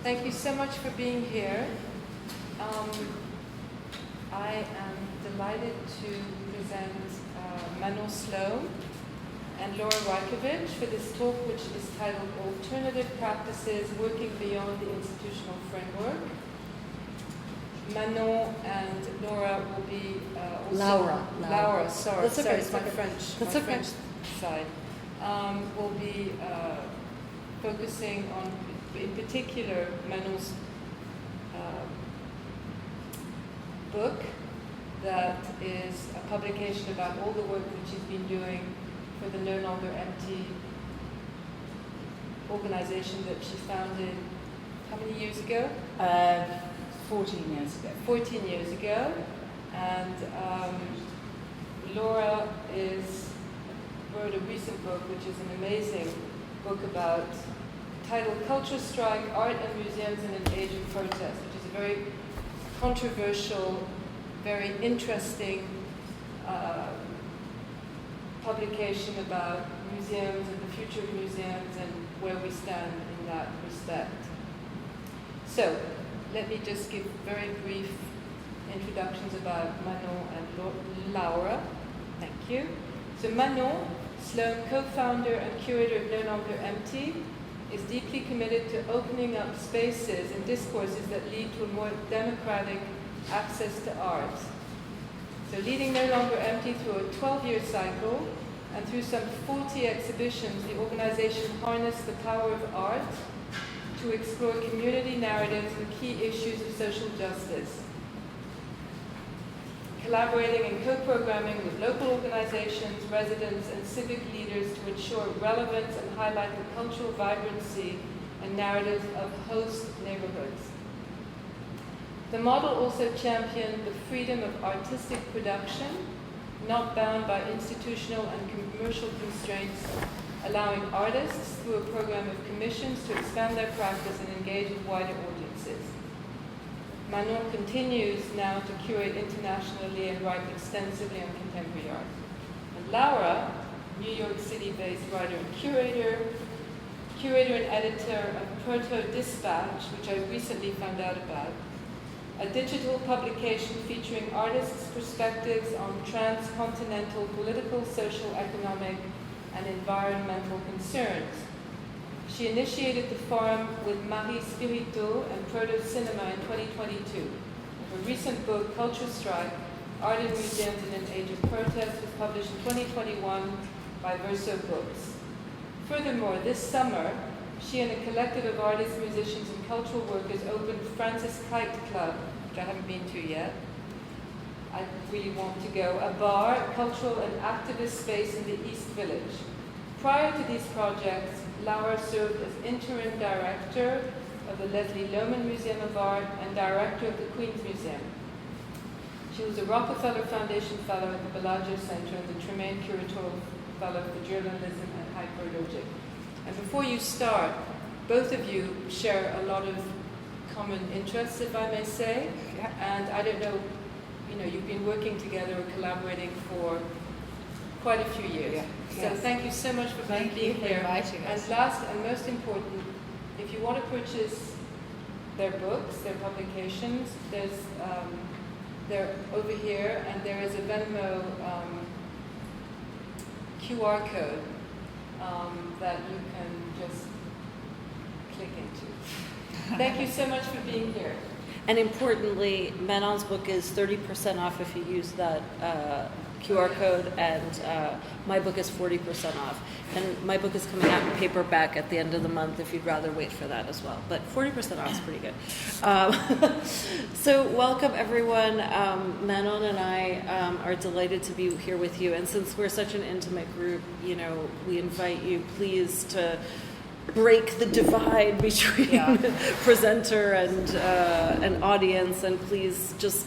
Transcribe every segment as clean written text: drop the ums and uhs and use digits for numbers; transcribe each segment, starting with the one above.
Thank you so much for being here. I am delighted to present Manon Slome and Laura Raicovich for this talk, which is titled Alternative Practices Working Beyond the Institutional Framework. Manon and Laura will be also... Laura, sorry. That's okay. It's my French side. Will be focusing on, in particular, Manon's book that is a publication about all the work that she's been doing for the No Longer Empty organization that she founded how many years ago? 14 years ago. 14 years ago. And Laura wrote a recent book, which is an amazing book titled Culture Strike, Art and Museums in an Age of Protest, which is a very controversial, very interesting publication about museums and the future of museums and where we stand in that respect. So, let me just give very brief introductions about Manon and Laura. Thank you. So Manon Slome, co-founder and curator of No Longer Empty, is deeply committed to opening up spaces and discourses that lead to a more democratic access to art. So leading No Longer Empty through a 12-year cycle and through some 40 exhibitions, the organization harnessed the power of art to explore community narratives and key issues of social justice. Collaborating and co-programming with local organizations, residents, and civic leaders to ensure relevance and highlight the cultural vibrancy and narratives of host neighborhoods. The model also championed the freedom of artistic production, not bound by institutional and commercial constraints, allowing artists through a program of commissions to expand their practice and engage with wider audiences. Manon continues now to curate internationally and write extensively on contemporary art. And Laura, New York City-based writer and curator and editor of Proto-Dispatch, which I recently found out about, a digital publication featuring artists' perspectives on transcontinental political, social, economic, and environmental concerns. She initiated the forum with Marie Spirito and Proto Cinema in 2022. Her recent book, Culture Strike, Art and Museums in an Age of Protest, was published in 2021 by Verso Books. Furthermore, this summer, she and a collective of artists, musicians, and cultural workers opened Francis Kite Club, which I haven't been to yet. I really want to go. A bar, cultural and activist space in the East Village. Prior to these projects, Laura served as interim director of the Leslie Lohman Museum of Art and director of the Queen's Museum. She was a Rockefeller Foundation Fellow at the Bellagio Center and the Tremaine Curatorial Fellow for Journalism and Hyperlogic. And before you start, both of you share a lot of common interests, if I may say. Yeah. And I don't know, you've been working together or collaborating for quite a few years. Yeah. So Yes. thank you so much for being here. Inviting us. And last and most important, if you want to purchase their books, their publications, they're over here, and there is a Venmo QR code that you can just click into. Thank you so much for being here. And importantly, Manon's book is 30% off if you use that QR code, and my book is 40% off. And my book is coming out in paperback at the end of the month if you'd rather wait for that as well. But 40% off is pretty good. So welcome, everyone. Manon and I are delighted to be here with you. And since we're such an intimate group, we invite you, please, to break the divide between presenter and audience, and please just,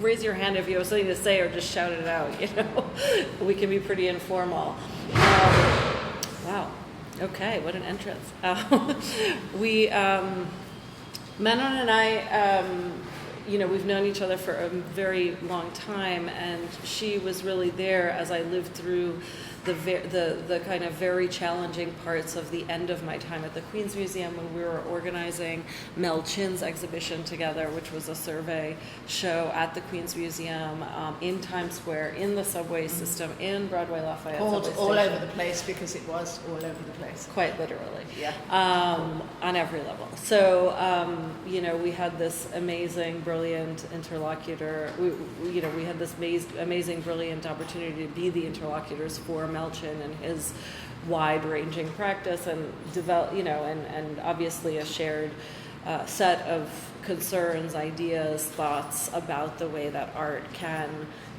raise your hand if you have something to say, or just shout it out, We can be pretty informal. Wow. Okay, what an entrance. Manon and I, we've known each other for a very long time, and she was really there as I lived through the kind of very challenging parts of the end of my time at the Queen's Museum when we were organizing Mel Chin's exhibition together, which was a survey show at the Queen's Museum, in Times Square, in the subway system, in Broadway Lafayette Called subway all station. over the place because it was all over the place. Quite literally. Yeah. On every level. So, we had this amazing, brilliant interlocutor. We had this amazing, brilliant opportunity to be the interlocutors for Mel Chin and his wide-ranging practice, and develop, and obviously a shared set of concerns, ideas, thoughts about the way that art can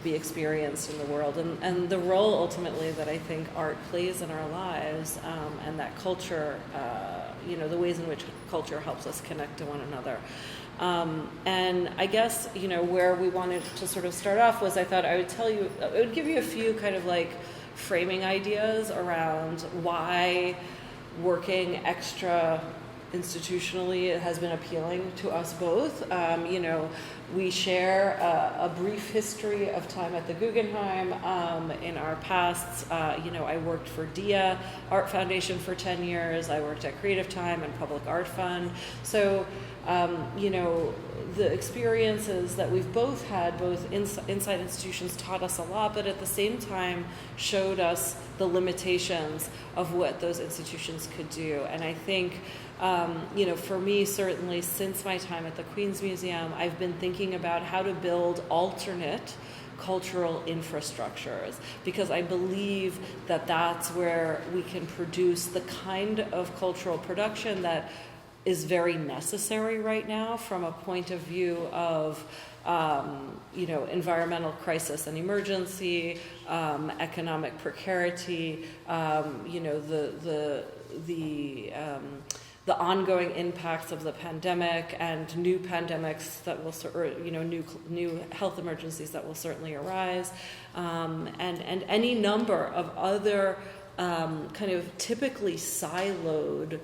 be experienced in the world, and the role ultimately that I think art plays in our lives, and that culture, the ways in which culture helps us connect to one another. And I guess, where we wanted to sort of start off was I thought I would give you a few kind of like framing ideas around why working extra institutionally has been appealing to us both. We share a brief history of time at the Guggenheim. In our pasts, I worked for DIA Art Foundation for 10 years. I worked at Creative Time and Public Art Fund. So, the experiences that we've both had, both inside institutions, taught us a lot, but at the same time showed us the limitations of what those institutions could do. And I think, for me, certainly since my time at the Queen's Museum, I've been thinking about how to build alternate cultural infrastructures, because I believe that that's where we can produce the kind of cultural production that is very necessary right now from a point of view of environmental crisis and emergency, economic precarity, the ongoing impacts of the pandemic and new pandemics that will, new health emergencies that will certainly arise, and any number of other kind of typically siloed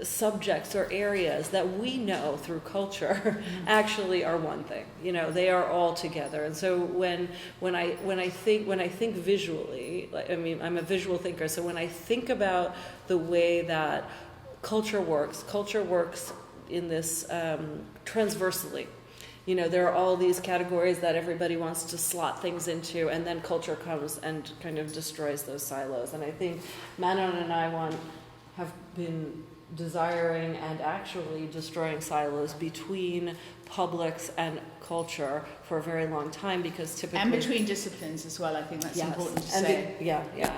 subjects or areas that we know through culture actually are one thing. They are all together. And so when I think visually, I'm a visual thinker. So when I think about the way that culture works in this transversely. There are all these categories that everybody wants to slot things into, and then culture comes and kind of destroys those silos. And I think Manon and I have been desiring and actually destroying silos between publics and culture for a very long time, because typically... And between disciplines as well, I think that's important to and say.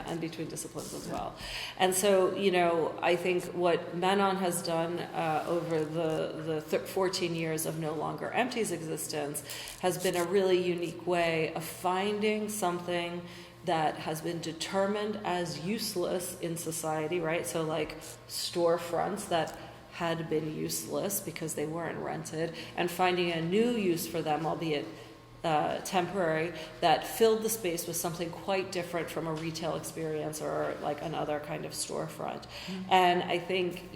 And between disciplines as well. And so, I think what Manon has done over the 14 years of No Longer Empty's existence has been a really unique way of finding something that has been determined as useless in society, right? So like storefronts that had been useless because they weren't rented, and finding a new use for them, albeit temporary, that filled the space with something quite different from a retail experience or like another kind of storefront. And I think,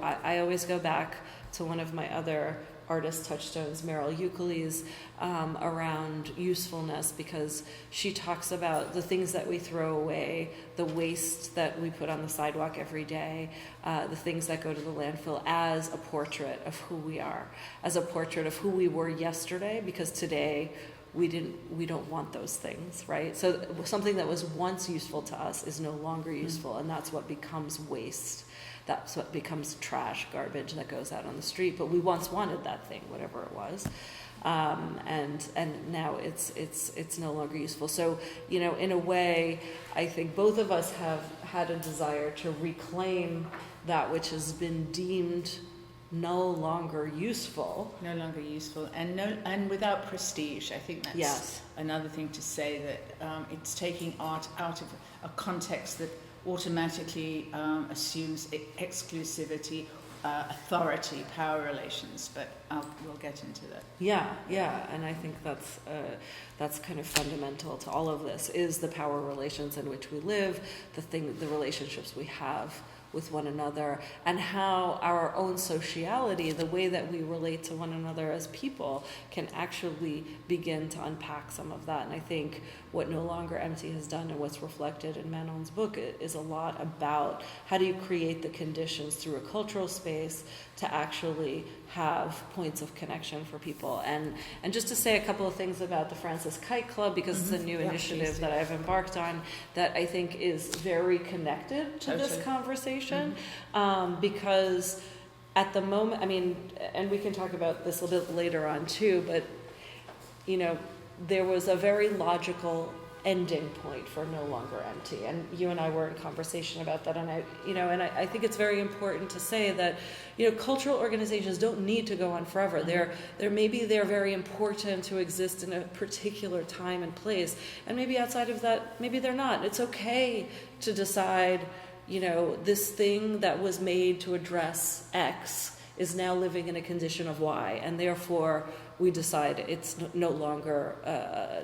I always go back to one of my other artist touchstones, Meryl Euclid's, around usefulness, because she talks about the things that we throw away, the waste that we put on the sidewalk every day, the things that go to the landfill, as a portrait of who we are, as a portrait of who we were yesterday, because today we don't want those things, right? So something that was once useful to us is no longer useful, and that's what becomes waste. That's what becomes trash, garbage that goes out on the street. But we once wanted that thing, whatever it was, and now it's no longer useful. So in a way, I think both of us have had a desire to reclaim that which has been deemed no longer useful. No longer useful, and without prestige. I think that's another thing to say, that it's taking art out of a context that automatically assumes exclusivity, authority, power relations, but we'll get into that. Yeah, and I think that's kind of fundamental to all of this, is the power relations in which we live, the relationships we have with one another, and how our own sociality, the way that we relate to one another as people, can actually begin to unpack some of that. And I think what No Longer Empty has done, and what's reflected in Manon's book, is a lot about how do you create the conditions through a cultural space to actually have points of connection for people. And just to say a couple of things about the Francis Kite Club, because it's a new initiative that I've embarked on that I think is very connected to this conversation, because at the moment, I mean, and we can talk about this a little bit later on too, but you know, there was a very logical ending point for No Longer Empty, and you and I were in conversation about that, and I think it's very important to say that, you know, cultural organizations don't need to go on forever. They're very important to exist in a particular time and place, and maybe outside of that, maybe they're not. It's okay to decide, you know, this thing that was made to address X is now living in a condition of Y, and therefore we decide it's no longer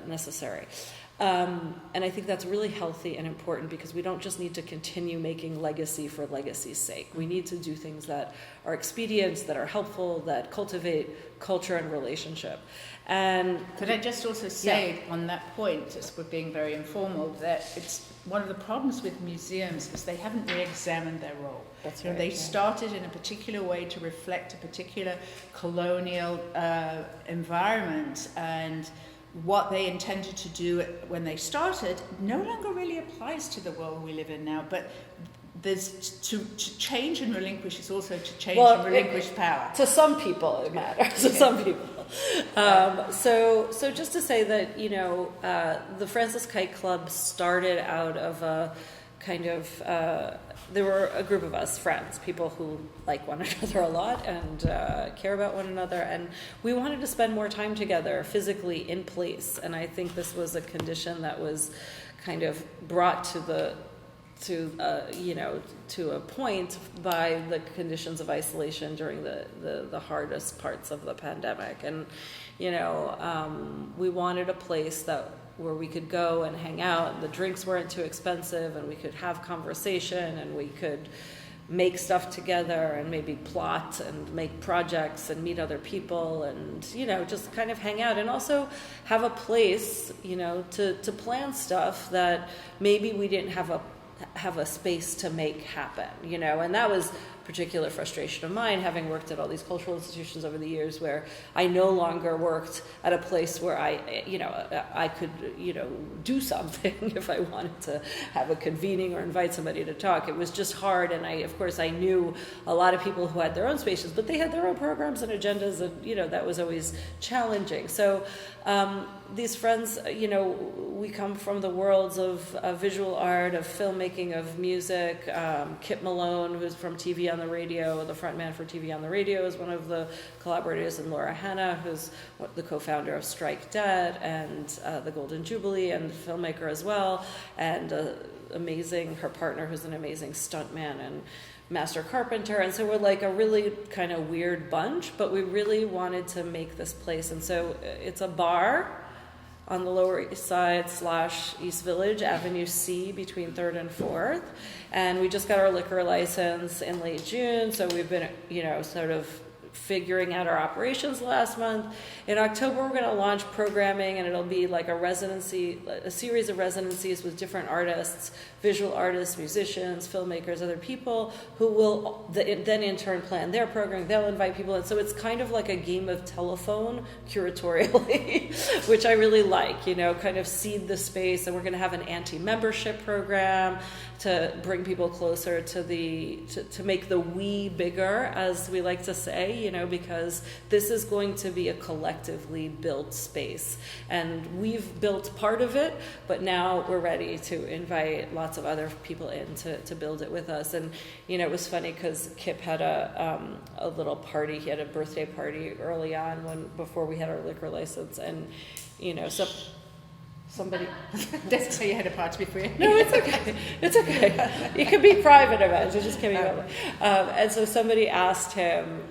necessary. And I think that's really healthy and important, because we don't just need to continue making legacy for legacy's sake. We need to do things that are expedient, that are helpful, that cultivate culture and relationship. And could I just also say on that point, just for being very informal, that it's one of the problems with museums is they haven't re-examined their role. That's right. They started in a particular way to reflect a particular colonial environment, and what they intended to do when they started no longer really applies to the world we live in now. But there's to change and relinquish is also to change and relinquish power. To some people it matters. To some people. So just to say that, you know, the Francis Kite Club started out of a kind of there were a group of us, friends, people who like one another a lot and care about one another, and we wanted to spend more time together physically in place. And I think this was a condition that was kind of brought to a point by the conditions of isolation during the hardest parts of the pandemic. And you know, we wanted a place where we could go and hang out, and the drinks weren't too expensive, and we could have conversation, and we could make stuff together, and maybe plot and make projects and meet other people, and you know, just kind of hang out, and also have a place, you know, to plan stuff that maybe we didn't have a space to make happen, you know. And that was particular frustration of mine, having worked at all these cultural institutions over the years, where I no longer worked at a place where I could, you know, do something if I wanted to have a convening or invite somebody to talk. It was just hard, and I knew a lot of people who had their own spaces, but they had their own programs and agendas, and you know, that was always challenging. So these friends, you know, we come from the worlds of visual art, of filmmaking, of music. Kip Malone, who's from TV on the Radio, the front man for TV on the Radio, is one of the collaborators, and Laura Hanna, who's the co-founder of Strike Dead and the Golden Jubilee, and the filmmaker as well, and her partner, who's an amazing stuntman and master carpenter. And so we're like a really kind of weird bunch, but we really wanted to make this place. And so it's a bar on the Lower East Side / East Village, Avenue C, between 3rd and 4th. And we just got our liquor license in late June, so we've been, you know, sort of figuring out our operations last month. In October, we're going to launch programming, and it'll be like a series of residencies with different artists, visual artists, musicians, filmmakers, other people who will then in turn plan their programming. They'll invite people in. So it's kind of like a game of telephone curatorially, which I really like, you know, kind of seed the space. And we're going to have an anti-membership program to bring people closer to make the we bigger, as we like to say, you know, because this is going to be a collectively built space. And we've built part of it, but now we're ready to invite lots of other people in to build it with us. And, you know, it was funny because Kip had a little party. He had a birthday party early on before we had our liquor license. And, you know, so somebody. That's so you had a party before. No, it's okay. It's okay. It could be private events. It just can't be public. And so somebody asked him,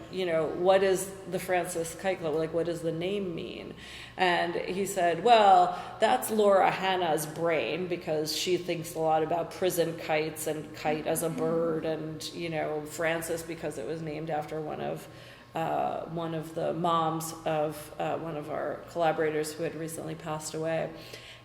what is the Francis Kite Club? Like, what does the name mean? And he said, well, that's Laura Hanna's brain because she thinks a lot about prison kites and kite as a bird, and Francis because it was named after one of the moms of one of our collaborators who had recently passed away.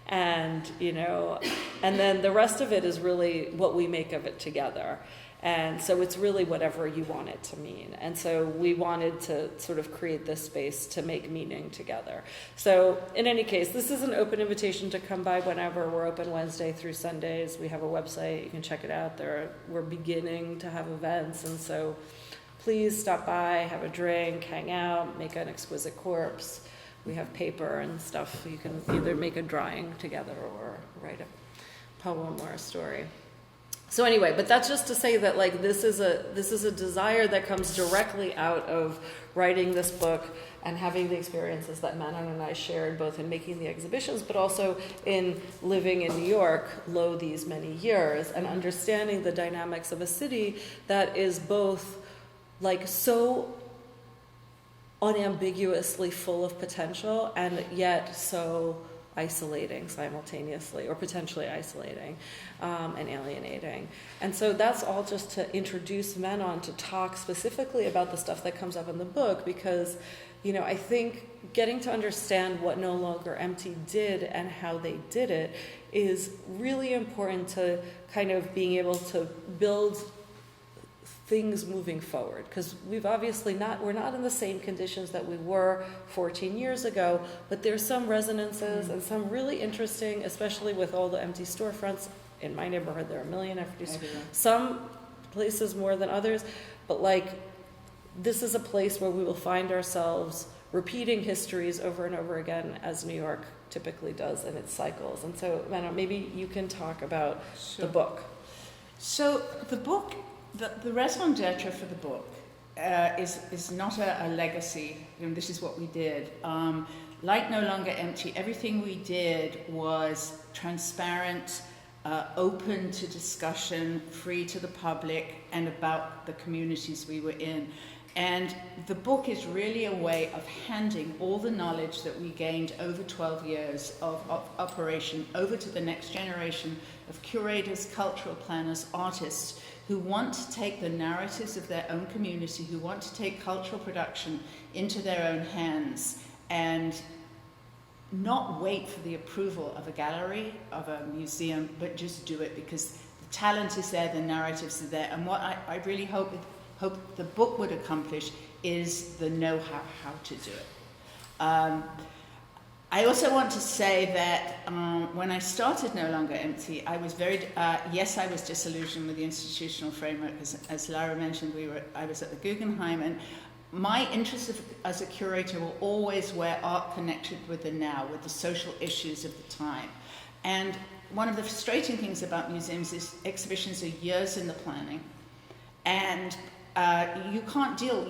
And, and then the rest of it is really what we make of it together. And so it's really whatever you want it to mean. And so we wanted to sort of create this space to make meaning together. So in any case, this is an open invitation to come by whenever. We're open Wednesday through Sundays. We have a website. You can check it out. We're beginning to have events. And so please stop by, have a drink, hang out, make an exquisite corpse. We have paper and stuff. You can either make a drawing together or write a poem or a story. So anyway, but that's just to say that this is a desire that comes directly out of writing this book and having the experiences that Manon and I shared, both in making the exhibitions, but also in living in New York these many years and understanding the dynamics of a city that is both so unambiguously full of potential and yet so isolating simultaneously, or potentially isolating and alienating. And so that's all just to introduce Manon to talk specifically about the stuff that comes up in the book, because I think getting to understand what No Longer Empty did and how they did it is really important to kind of being able to build things moving forward, because we're not in the same conditions that we were 14 years ago, but there's some resonances and some really interesting, especially with all the empty storefronts. In my neighborhood, there are a million empty storefronts. Some places more than others, but this is a place where we will find ourselves repeating histories over and over again, as New York typically does in its cycles. And so, Manon, maybe you can talk about the book. So the book, the raison d'etre for the book is not a legacy. This is what we did. Like No Longer Empty, everything we did was transparent, open to discussion, free to the public, and about the communities we were in. And the book is really a way of handing all the knowledge that we gained over 12 years of operation over to the next generation of curators, cultural planners, artists who want to take the narratives of their own community, who want to take cultural production into their own hands and not wait for the approval of a gallery, of a museum, but just do it, because the talent is there, the narratives are there. And what I really hope the book would accomplish is the know-how, how to do it. I also want to say that when I started No Longer Empty, I was I was disillusioned with the institutional framework. As Lara mentioned, I was at the Guggenheim, and my interest as a curator were always where art connected with the now, with the social issues of the time. And one of the frustrating things about museums is exhibitions are years in the planning, and you can't deal.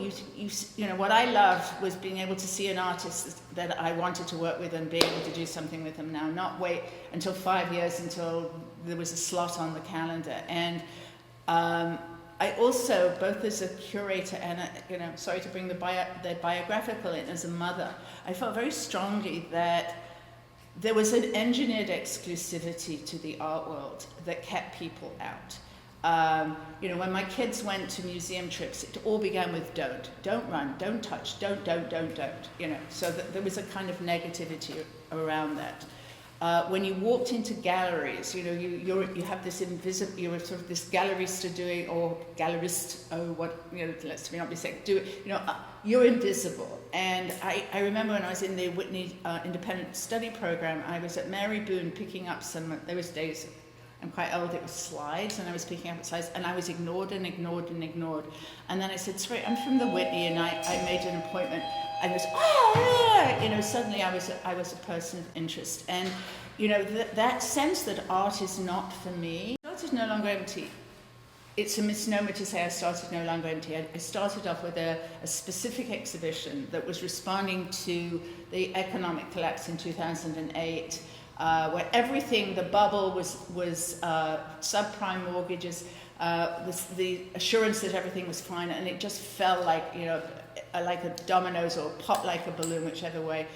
What I loved was being able to see an artist that I wanted to work with and be able to do something with them now, not wait until 5 years until there was a slot on the calendar. And I also, both as a curator and sorry to bring the biographical in, as a mother, I felt very strongly that there was an engineered exclusivity to the art world that kept people out. When my kids went to museum trips, it all began with don't run, don't touch, don't, so that there was a kind of negativity around that. When you walked into galleries, you have this invisible, you're sort of this gallerista doing, or gallerist, let's not be sick, you're invisible. And I remember when I was in the Whitney Independent Study Program, I was at Mary Boone picking up there was days, I'm quite old, it was slides, and I was picking up slides, and I was ignored. And then I said, sorry, I'm from the Whitney, and I made an appointment. And it was, suddenly I was a person of interest. And, that sense that art is not for me. I started No Longer Empty. It's a misnomer to say I started No Longer Empty. I started off with a specific exhibition that was responding to the economic collapse in 2008. where everything, the bubble was subprime mortgages, the assurance that everything was fine, and it just fell like, you know, like a dominoes or pop like a balloon, whichever way.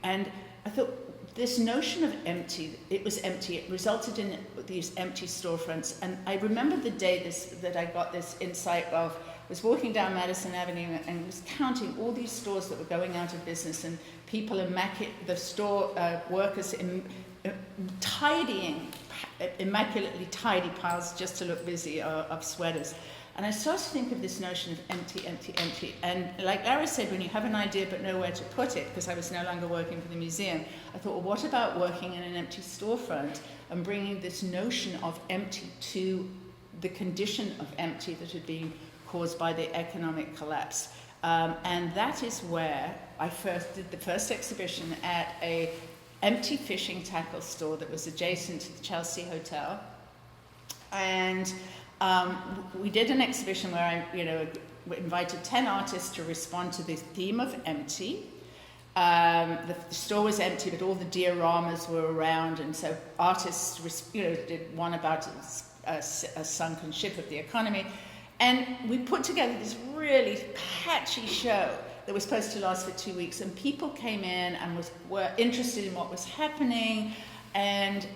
And I thought this notion of empty, it was empty. It resulted in these empty storefronts. And I remember the day that I got this insight of, was walking down Madison Avenue and was counting all these stores that were going out of business, and people, the store workers tidying immaculately tidy piles just to look busy of sweaters. And I started to think of this notion of empty, empty, empty. And like Larry said, when you have an idea but nowhere to put it, because I was no longer working for the museum, I thought, well, what about working in an empty storefront and bringing this notion of empty to the condition of empty that had been caused by the economic collapse. And that is where I first did the first exhibition at a empty fishing tackle store that was adjacent to the Chelsea Hotel. And we did an exhibition where we invited 10 artists to respond to the theme of empty. The store was empty, but all the dioramas were around, and so artists, did one about a sunken ship of the economy. And we put together this really patchy show that was supposed to last for 2 weeks, and people came in and were interested in what was happening. And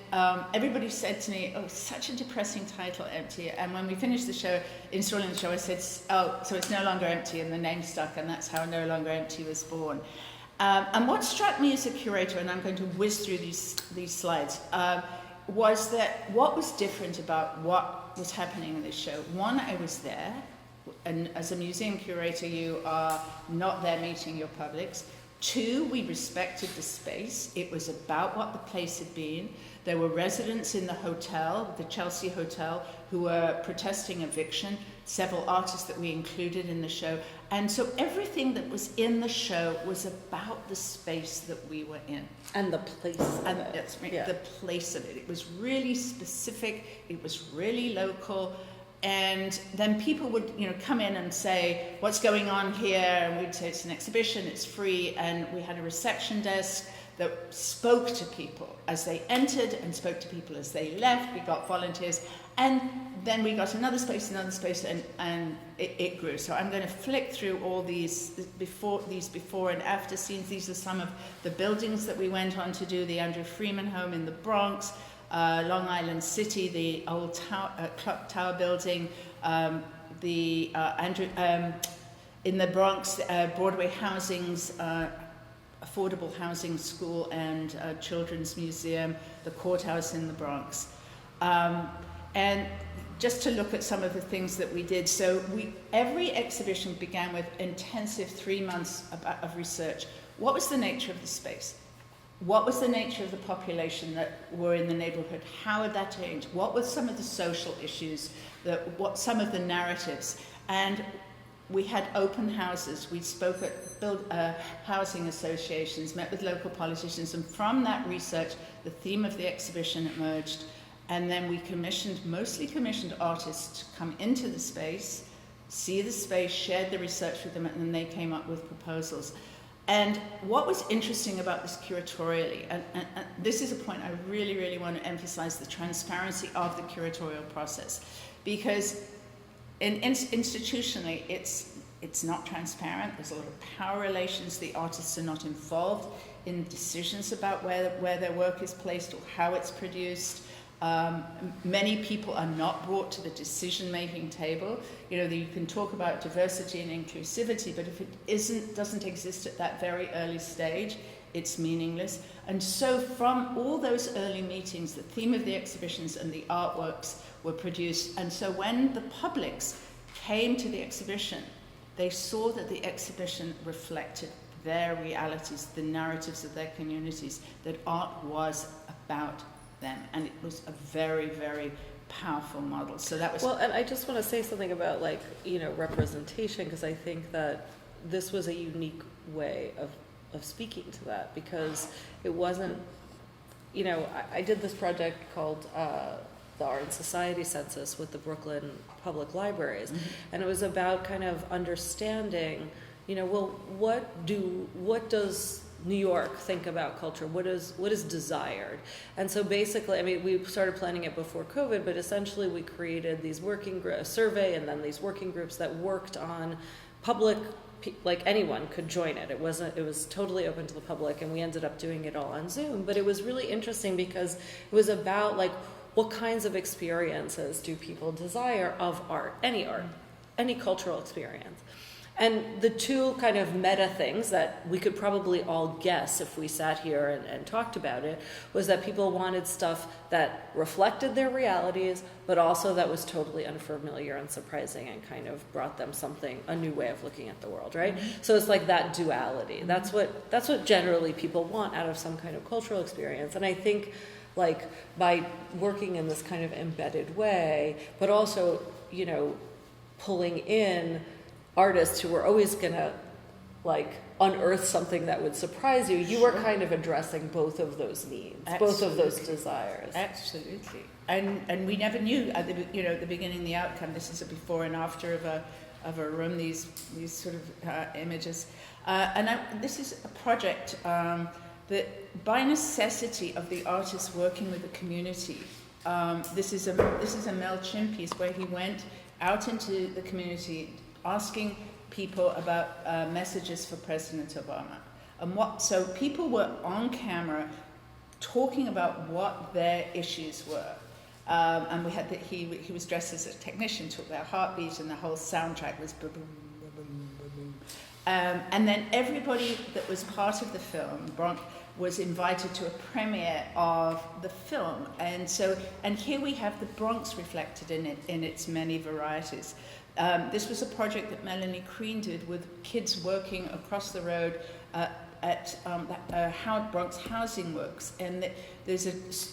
everybody said to me, oh, such a depressing title, Empty. And when we finished the show, installing the show, I said, oh, so it's no longer empty, and the name stuck, and that's how No Longer Empty was born. And what struck me as a curator, and I'm going to whiz through these slides, was that what was different about what was happening in this show. One, I was there, and as a museum curator, you are not there meeting your publics. Two, we respected the space. It was about what the place had been. There were residents in the hotel, the Chelsea Hotel, who were protesting eviction, several artists that we included in the show. And so everything that was in the show was about the space that we were in. And the place of it. That's right, yeah. The place of it. It was really specific, it was really local. And then people would, come in and say, what's going on here? And we'd say, it's an exhibition, it's free. And we had a reception desk that spoke to people as they entered and spoke to people as they left. We got volunteers. And then we got another space, and it grew. So I'm going to flick through all these before and after scenes. These are some of the buildings that we went on to do. The Andrew Freeman home in the Bronx, Long Island City, the old Clock Tower building, in the Bronx, Broadway Housing's affordable housing school and children's museum, the courthouse in the Bronx. And just to look at some of the things that we did. So every exhibition began with intensive 3 months of research. What was the nature of the space? What was the nature of the population that were in the neighborhood? How had that changed? What were some of the social issues? What some of the narratives? And we had open houses. We spoke at housing associations, met with local politicians, and from that research, the theme of the exhibition emerged. And then we mostly commissioned artists to come into the space, see the space, shared the research with them, and then they came up with proposals. And what was interesting about this curatorially, and this is a point I really, really want to emphasize, the transparency of the curatorial process. Because institutionally, it's not transparent. There's a lot of power relations. The artists are not involved in decisions about where their work is placed or how it's produced. Many people are not brought to the decision-making table. You can talk about diversity and inclusivity, but if it doesn't exist at that very early stage, it's meaningless. And so from all those early meetings, the theme of the exhibitions and the artworks were produced. And so when the publics came to the exhibition, they saw that the exhibition reflected their realities, the narratives of their communities, that art was about them, and it was a very, very powerful model. So that was and I just want to say something about representation, because I think that this was a unique way of speaking to that, because it wasn't, I did this project called the Art and Society Census with the Brooklyn Public Libraries, and it was about kind of understanding, what does New York think about culture? What is desired? And so basically, I mean, we started planning it before COVID, but essentially we created these a survey and then these working groups that worked on public, like anyone could join it. It was totally open to the public, and we ended up doing it all on Zoom. But it was really interesting because it was about like, what kinds of experiences do people desire of art, any cultural experience? And the two kind of meta things that we could probably all guess if we sat here and talked about it was that people wanted stuff that reflected their realities, but also that was totally unfamiliar and surprising and kind of brought them a new way of looking at the world, right? Mm-hmm. So it's like that duality. Mm-hmm. That's what generally people want out of some kind of cultural experience. And I think like by working in this kind of embedded way, but also, you know, pulling in artists who were always going to like unearth something that would surprise you, you were kind of addressing both of those needs, both of those desires. Absolutely. And we never knew at the beginning the outcome. This is a before and after of a room, these sort of images. This is a project that by necessity of the artist working with the community. This is a Mel Chin piece where he went out into the community asking people about messages for President Obama. So people were on camera talking about what their issues were. And we had he was dressed as a technician, took their heartbeat, and the whole soundtrack was boom, boom, boom, boom, boom. And then everybody that was part of the film, Bronx, was invited to a premiere of the film. And here we have the Bronx reflected in its many varieties. This was a project that Melanie Crean did with kids working across the road at how Bronx Housing Works. And there's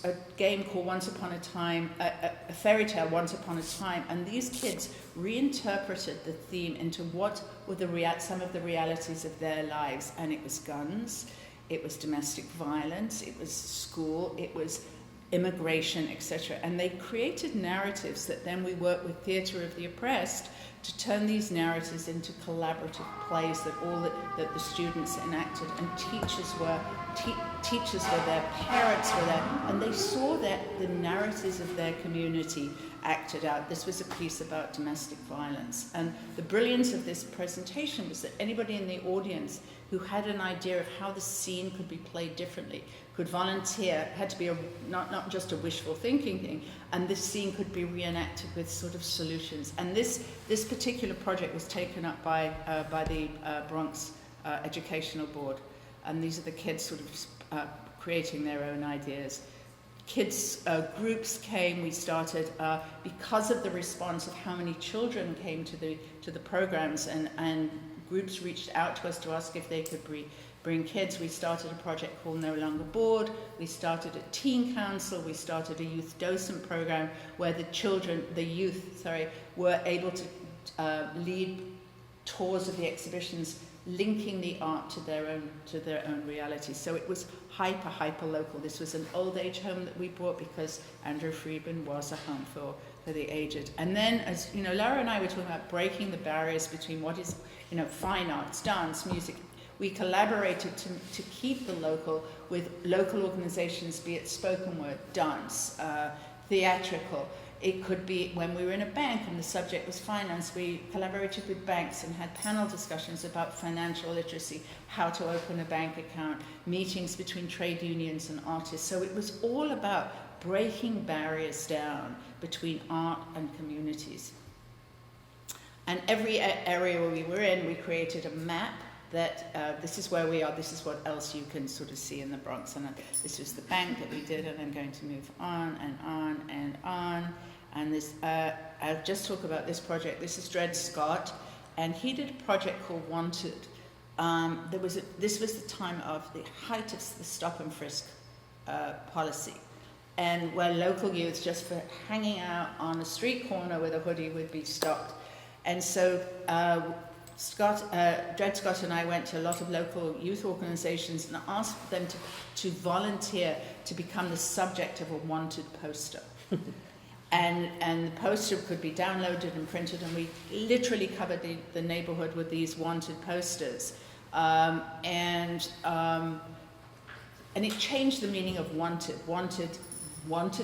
a game called Once Upon a Time, a fairy tale, Once Upon a Time. And these kids reinterpreted the theme into what were some of the realities of their lives. And it was guns, it was domestic violence, it was school, it was immigration, etc. And they created narratives that then we worked with Theatre of the Oppressed to turn these narratives into collaborative plays that the students enacted, and teachers were there, parents were there, and they saw that the narratives of their community acted out. This was a piece about domestic violence, and the brilliance of this presentation was that anybody in the audience who had an idea of how the scene could be played differently could volunteer. Had to be not just a wishful thinking thing, and this scene could be reenacted with sort of solutions. And this particular project was taken up by the Bronx Educational Board, and these are the kids sort of creating their own ideas. Kids groups came. We started because of the response of how many children came to the programs, and groups reached out to us to ask if they could bring kids. We started a project called No Longer Bored. We started a teen council. We started a youth docent program where the youth were able to lead tours of the exhibitions, linking the art to their own reality. So it was hyper local. This was an old age home that we brought because Andrew Friedman was a home for the aged. And then, as you know, Laura and I were talking about breaking the barriers between what is, you know, fine arts, dance, music. We collaborated to keep the local with local organizations, be it spoken word, dance, theatrical. It could be when we were in a bank and the subject was finance, we collaborated with banks and had panel discussions about financial literacy, how to open a bank account, meetings between trade unions and artists. So it was all about breaking barriers down between art and communities. And every area where we were in, we created a map that this is where we are, this is what else you can sort of see in the Bronx. And this was the bank that we did, and I'm going to move on and on and on. And this, I'll just talk about this project. This is Dred Scott, and he did a project called Wanted. This was the time of the height of the stop and frisk policy, and where local youths, just for hanging out on a street corner with a hoodie, would be stopped. And so Dred Scott and I went to a lot of local youth organizations and asked them to volunteer to become the subject of a wanted poster. And the poster could be downloaded and printed, and we literally covered the neighborhood with these wanted posters. And it changed the meaning of wanted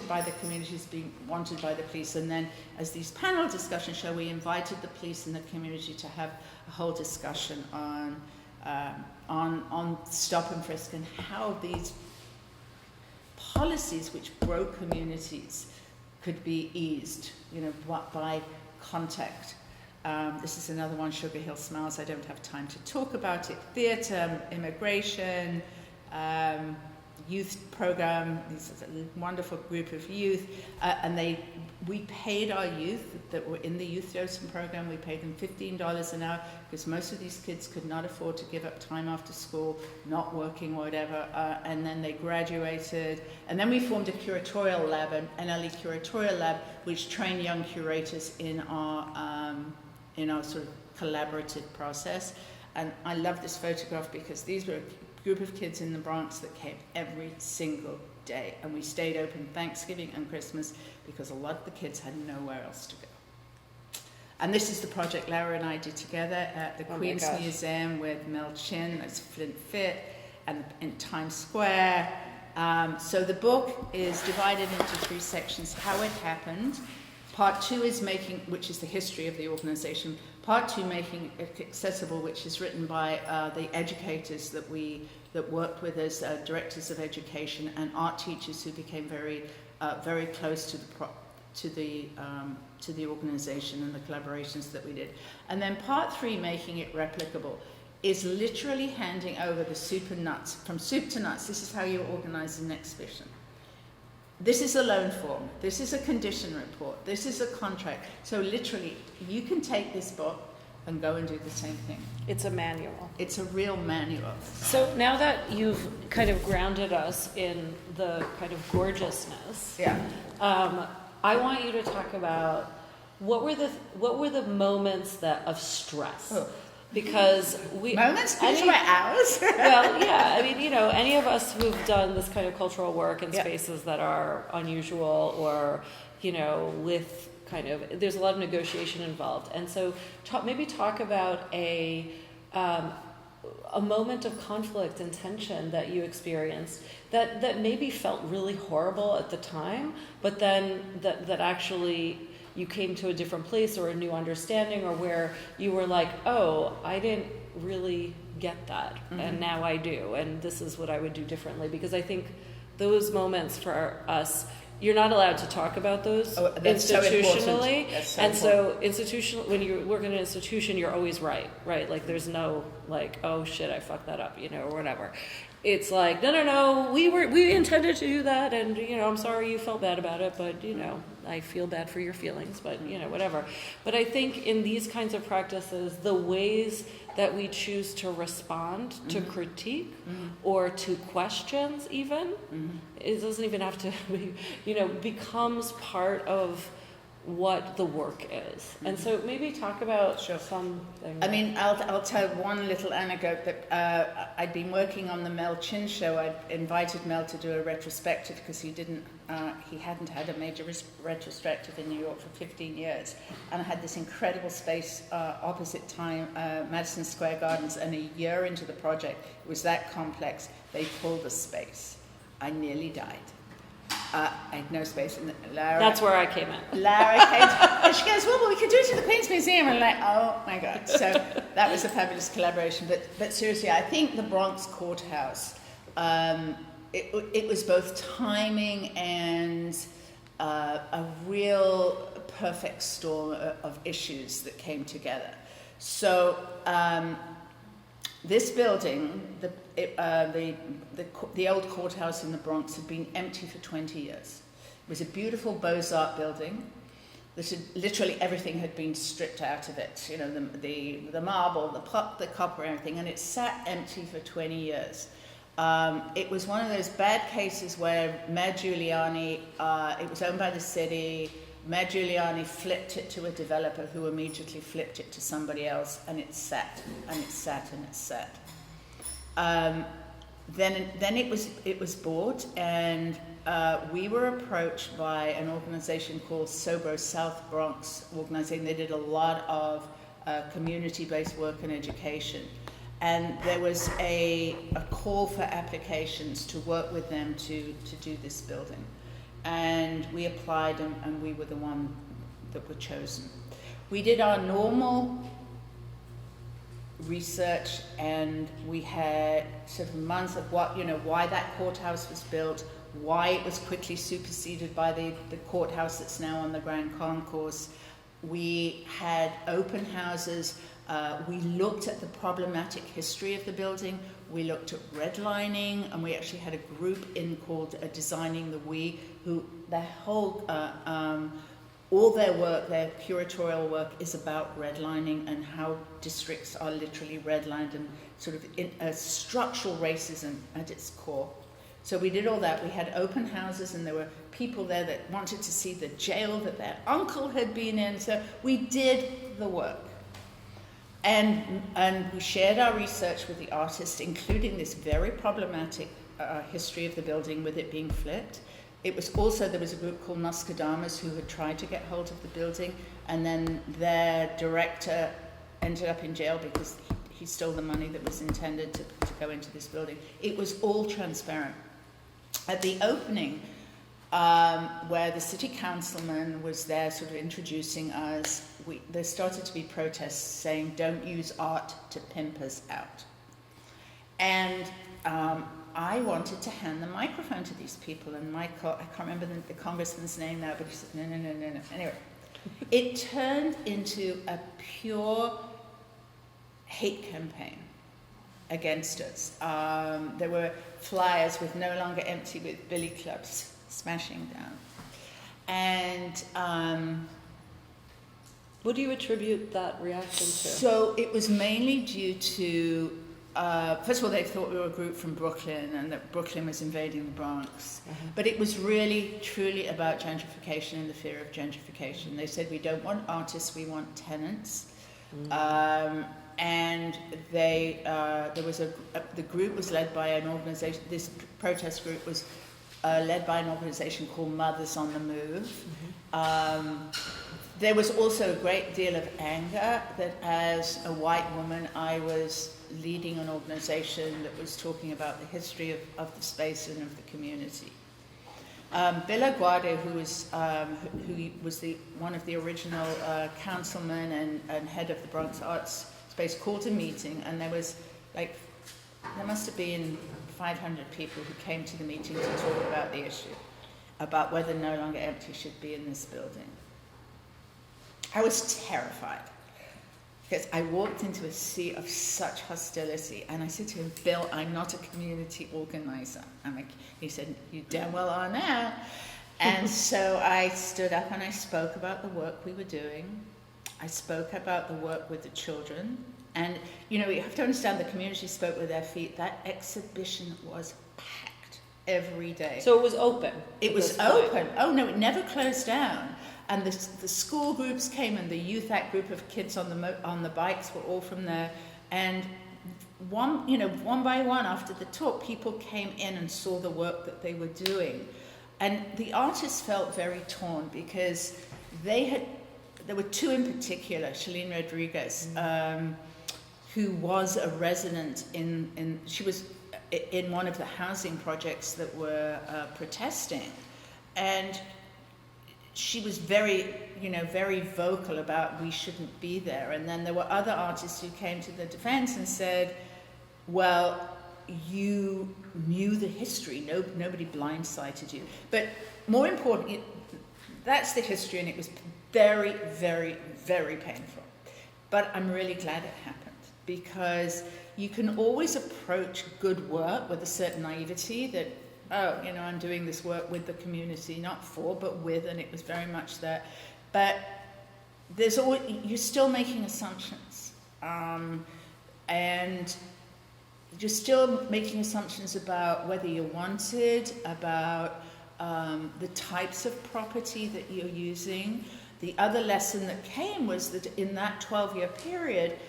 by the communities, being wanted by the police. And then, as these panel discussions show, we invited the police and the community to have a whole discussion on stop and frisk and how these policies which broke communities could be eased, by contact. This is another one, Sugar Hill Smiles. I don't have time to talk about it. Theatre, immigration, youth program. This is a wonderful group of youth, and we paid our youth that were in the youth docent program. We paid them $15 an hour because most of these kids could not afford to give up time after school, not working, whatever. And then they graduated, and then we formed a curatorial lab, an NLE curatorial lab, which trained young curators in our sort of collaborative process. And I love this photograph because these were a group of kids in the Bronx that came every single day, and we stayed open Thanksgiving and Christmas because a lot of the kids had nowhere else to go. And this is the project Laura and I did together at the Queen's Museum with Mel Chin, that's Flint Fit, and in Times Square. So the book is divided into 3 sections: how it happened. Part 2 is which is the history of the organization. Part 2, making it accessible, which is written by the educators that worked with us, directors of education and art teachers who became very, very close to the organization and the collaborations that we did. And then Part 3, making it replicable, is literally handing over the soup and nuts. From soup to nuts, this is how you organize an exhibition. This is a loan form. This is a condition report. This is a contract. So literally, you can take this book and go and do the same thing. It's a manual. It's a real manual. So now that you've kind of grounded us in the kind of gorgeousness, I want you to talk about what were the moments of stress. Oh. Because moments can be hours. Well, yeah, I mean, any of us who've done this kind of cultural work in spaces that are unusual or, with kind of, there's a lot of negotiation involved. And so maybe talk about a moment of conflict and tension that you experienced that maybe felt really horrible at the time, but then that actually you came to a different place or a new understanding, or where you were like, oh, I didn't really get that, and now I do, and this is what I would do differently. Because I think those moments for us, you're not allowed to talk about those institutionally. When you work in an institution, you're always right? Like there's no like, oh shit, I fucked that up, or whatever. It's like, no, we intended to do that, and I'm sorry you felt bad about it, but I feel bad for your feelings, but whatever. But I think in these kinds of practices, the ways that we choose to respond to critique or to questions, even it doesn't even have to be, becomes part of what the work is. And so maybe talk about something. I mean, I'll tell one little anecdote that I'd been working on the Mel Chin show. I'd invited Mel to do a retrospective because he hadn't had a major retrospective in New York for 15 years. And I had this incredible space opposite Madison Square Gardens, and a year into the project, it was that complex, they pulled the space. I nearly died. I had no space. And Laura, that's where I came in. Laura came and she goes, well, we could do it to the Queen's Museum. And I'm like, oh my God. So that was a fabulous collaboration. But seriously, I think the Bronx Courthouse, it was both timing and a real perfect storm of issues that came together. So this building, the old courthouse in the Bronx, had been empty for 20 years. It was a beautiful Beaux-Arts building. Literally everything had been stripped out of it. The marble, the copper, everything, and it sat empty for 20 years. It was one of those bad cases where Mayor Giuliani, it was owned by the city. Mayor Giuliani flipped it to a developer who immediately flipped it to somebody else, and it sat, and it sat, and it sat. Then it was bought, and we were approached by an organization called Sobro South Bronx organization. They did a lot of community-based work and education. And there was a call for applications to work with them to do this building. And we applied, and we were the one that were chosen. We did our normal research, and we had sort of months of why that courthouse was built, why it was quickly superseded by the courthouse that's now on the Grand Concourse. We had open houses. We looked at the problematic history of the building. We looked at redlining, and we actually had a group in called Designing the We, who their whole, all their work, their curatorial work is about redlining and how districts are literally redlined and sort of structural racism at its core. So we did all that. We had open houses, and there were people there that wanted to see the jail that their uncle had been in. So we did the work. And we shared our research with the artist, including this very problematic history of the building with it being flipped. It was also, there was a group called Nostradamus who had tried to get hold of the building, and then their director ended up in jail because he stole the money that was intended to go into this building. It was all transparent. At the opening, where the city councilman was there sort of introducing us, there started to be protests saying, don't use art to pimp us out. And I wanted to hand the microphone to these people, and I can't remember the congressman's name now, but he said, no. Anyway, it turned into a pure hate campaign against us. There were flyers with "No Longer Empty" with billy clubs smashing down. And what do you attribute that reaction to? So it was mainly due to, first of all, they thought we were a group from Brooklyn and that Brooklyn was invading the Bronx. Uh-huh. But it was really, truly about gentrification and the fear of gentrification. They said, we don't want artists, we want tenants. Mm. And there was the group was led by an organization, this protest group was led by an organization called Mothers on the Move. Mm-hmm. There was also a great deal of anger that as a white woman, I was leading an organization that was talking about the history of the space and of the community. Bill Aguado, who was one of the original councilmen and head of the Bronx Arts Space, called a meeting, and there must have been 500 people who came to the meeting to talk about the issue, about whether No Longer Empty should be in this building. I was terrified because I walked into a sea of such hostility, and I said to him, Bill, I'm not a community organizer. He said, you damn well are now. And so I stood up and I spoke about the work we were doing. I spoke about the work with the children. And, you have to understand the community spoke with their feet. That exhibition was packed every day. So it was open? It was open. Oh, no, it never closed down. And the school groups came, and the Youth Act group of kids on the bikes were all from there. And one by one after the talk, people came in and saw the work that they were doing. And the artists felt very torn because there were two in particular, Shalene Rodriguez, who was a resident she was in one of the housing projects that were protesting. And she was very vocal about we shouldn't be there. And then there were other artists who came to the defense and said, well, you knew the history, nobody blindsided you. But more importantly, that's the history, and it was very, very, very painful. But I'm really glad it happened, because you can always approach good work with a certain naivety that, I'm doing this work with the community, not for, but with, and it was very much that. But you're still making assumptions. And you're still making assumptions about whether you're wanted, about the types of property that you're using. The other lesson that came was that in that 12-year period,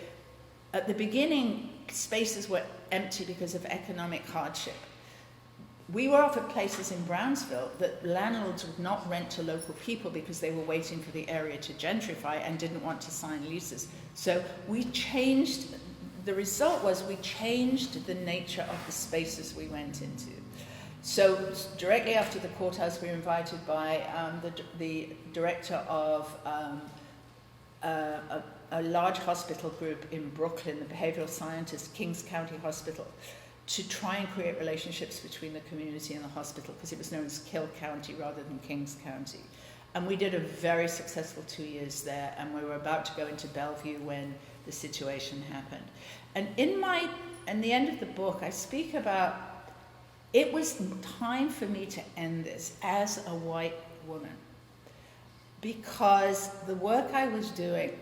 at the beginning, spaces were empty because of economic hardship. We were offered places in Brownsville that landlords would not rent to local people because they were waiting for the area to gentrify and didn't want to sign leases. So we changed the result was we changed the nature of the spaces we went into. So directly after the courthouse, we were invited by the director of a large hospital group in Brooklyn, the behavioral scientist, Kings County Hospital, to try and create relationships between the community and the hospital, because it was known as Kill County rather than Kings County. And we did a very successful 2 years there, and we were about to go into Bellevue when the situation happened. And in the end of the book, I speak about, it was time for me to end this as a white woman, because the work I was doing,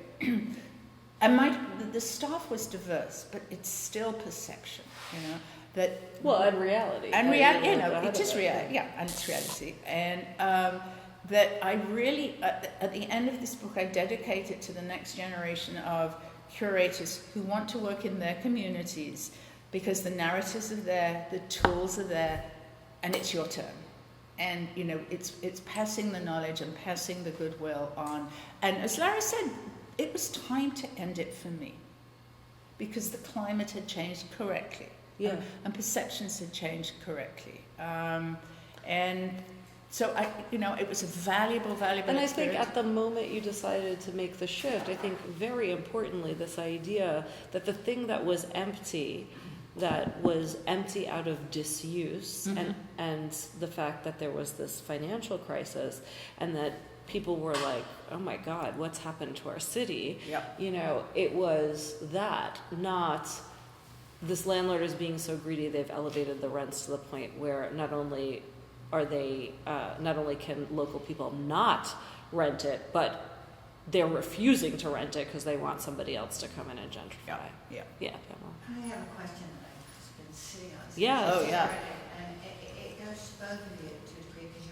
and the staff was diverse, but it's still perception, you know, that... Well, and reality. And reality, you know, it is reality, yeah, and it's reality. And that I really, at the end of this book, I dedicate it to the next generation of curators who want to work in their communities, because the narratives are there, the tools are there, and it's your turn. And, you know, it's passing the knowledge and passing the goodwill on. And as Lara said, it was time to end it for me, because the climate had changed correctly. Yeah. And perceptions had changed correctly. And so, it was a valuable And I think experience. at the moment you decided to make the shift, I think very importantly, this idea that the thing that was empty out of disuse, Mm-hmm. and the fact that there was this financial crisis, and that people were like, oh my God, what's happened to our city? Yep. You know, it was that, not this landlord is being so greedy they've elevated the rents to the point where not only can local people not rent it, but they're refusing to rent it because they want somebody else to come in and gentrify. Yeah. Yeah. Pamela. I have a question that I've just been sitting on. Yeah. Oh, yeah. And it goes to both of you to a degree, because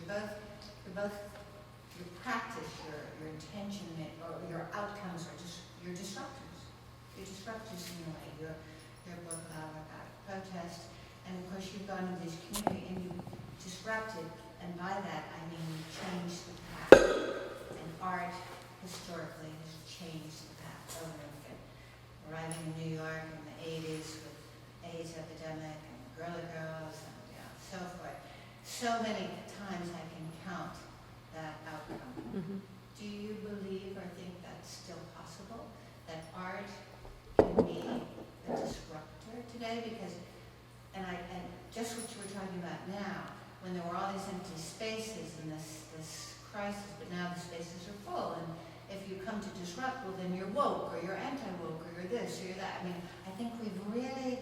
you practice your intention, or your outcomes are just, you're disruptors. You're disruptors in a way. Your book about protest, and of course you've gone into this community and you disrupted, and by that I mean you changed the path. And art historically has changed the path over and again. Arriving in New York in the 80s with AIDS epidemic and Guerrilla Girls and so forth. So many times I can count that outcome. Mm-hmm. Do you believe or think that's still possible? That art can be a disruptor today? Because, and just what you were talking about now, when there were all these empty spaces and this crisis, but now the spaces are full, and if you come to disrupt, well then you're woke, or you're anti-woke, or you're this, or you're that. I mean, I think we've really,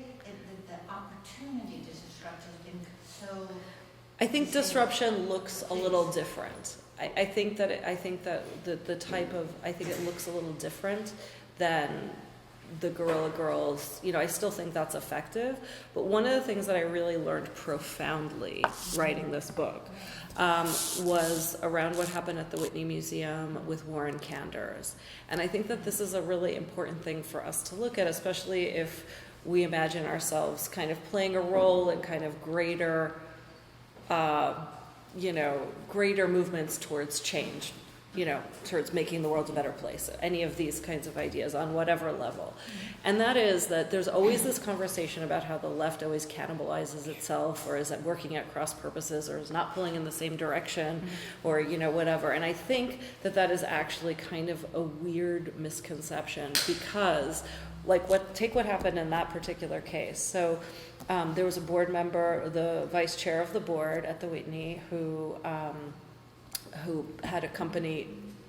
the opportunity to disrupt has been so... I think disruption looks a little different. I think that the type of, I think it looks a little different than the Guerrilla Girls. You know, I still think that's effective. But one of the things that I really learned profoundly writing this book was around what happened at the Whitney Museum with Warren Kanders. And I think that this is a really important thing for us to look at, especially if we imagine ourselves kind of playing a role in kind of greater movements towards change, towards making the world a better place, any of these kinds of ideas on whatever level. And that is that there's always this conversation about how the left always cannibalizes itself, or is it working at cross purposes, or is not pulling in the same direction, or, whatever. And I think that is actually kind of a weird misconception, because take what happened in that particular case. So there was a board member, the vice chair of the board at the Whitney, who had a company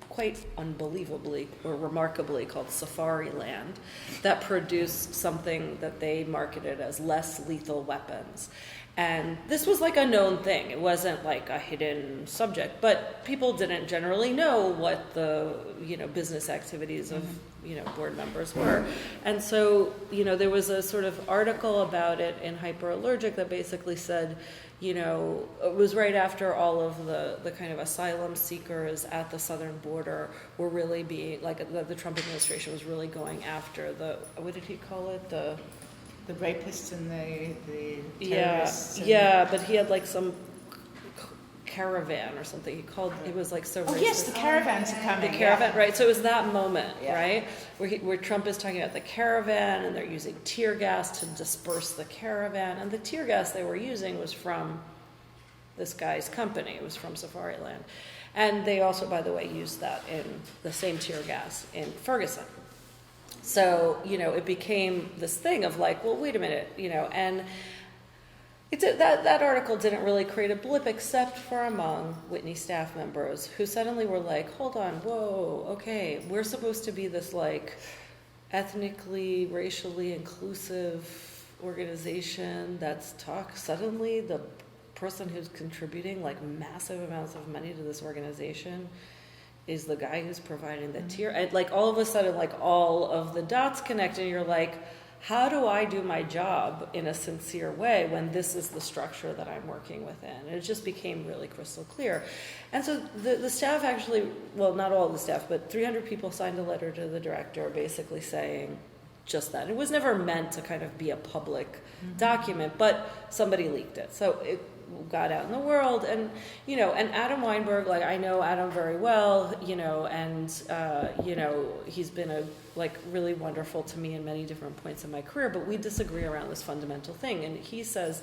quite unbelievably or remarkably called Safari Land that produced something that they marketed as less lethal weapons. And this was like a known thing. It wasn't like a hidden subject, but people didn't generally know what the, business activities of, board members were. And so, there was a sort of article about it in Hyperallergic that basically said, it was right after all of the kind of asylum seekers at the southern border were really being, the Trump administration was really going after what did he call it? The rapists and the yeah, terrorists. yeah, but he had some caravan or something. He called, it was like so Oh racist. yes, the caravans are coming. The caravan, right? So it was that moment, Yeah. right, where Trump is talking about the caravan, and they're using tear gas to disperse the caravan, and the tear gas they were using was from this guy's company. It was from Safariland, and they also, by the way, used that in the same tear gas in Ferguson. So it became this thing of like, well, wait a minute, and. That article didn't really create a blip except for among Whitney staff members who suddenly were like, hold on, whoa, okay, we're supposed to be this like ethnically, racially inclusive organization that's suddenly the person who's contributing like massive amounts of money to this organization is the guy who's providing the tier. And like all of a sudden, like all of the dots connect and you're like, how do I do my job in a sincere way when this is the structure that I'm working within? And it just became really crystal clear. And so the staff actually, well, not all the staff, but 300 people signed a letter to the director basically saying just that. It was never meant to kind of be a public document, but somebody leaked it. So it got out in the world, and and Adam Weinberg, like I know Adam very well, and he's been really wonderful to me in many different points in my career, but we disagree around this fundamental thing. And he says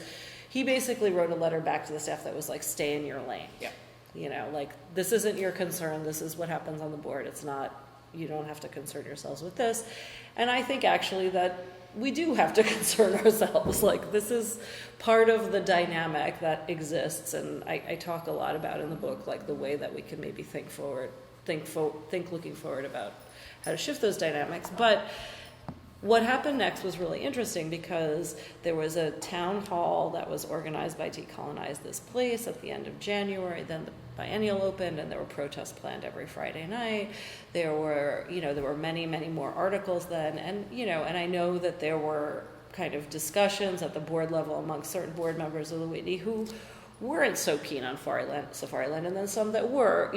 he basically wrote a letter back to the staff that was like, stay in your lane. Yeah. Like this isn't your concern, this is what happens on the board. It's not, you don't have to concern yourselves with this. And I think actually that we do have to concern ourselves. Like this is part of the dynamic that exists, and I talk a lot about in the book, like the way that we can maybe think looking forward about how to shift those dynamics. But what happened next was really interesting because there was a town hall that was organized by Decolonize This Place at the end of January. Then the biennial opened, and there were protests planned every Friday night. There were many, many more articles then, and and I know that there were kind of discussions at the board level among certain board members of the Whitney who weren't so keen on Safariland, and then some that were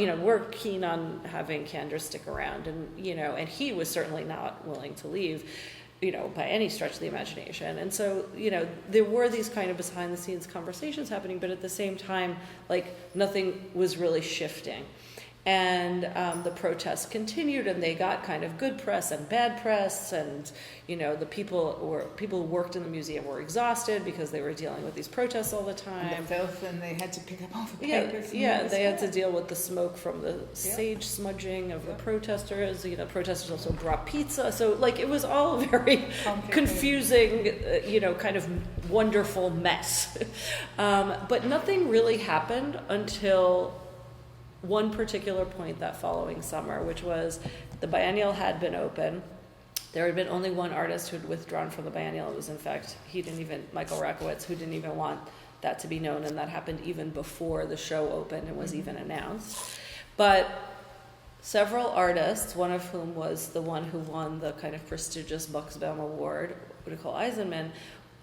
keen on having Candor stick around, and and he was certainly not willing to leave, by any stretch of the imagination. And so, there were these kind of behind the scenes conversations happening, but at the same time, like nothing was really shifting. And the protests continued, and they got kind of good press and bad press, and the people who worked in the museum were exhausted because they were dealing with these protests all the time. And the filth, and they had to pick up all the papers. Yeah, they had to deal with the smoke from the sage smudging of the protesters. Protesters also brought pizza, so like it was all a very confusing, kind of wonderful mess. But nothing really happened until one particular point that following summer, which was the biennial had been open. There had been only one artist who had withdrawn from the biennial. It was, in fact, Michael Raicovich, who didn't even want that to be known, and that happened even before the show opened and was even announced. But several artists, one of whom was the one who won the kind of prestigious Buxbaum Award, Nicole Eisenman,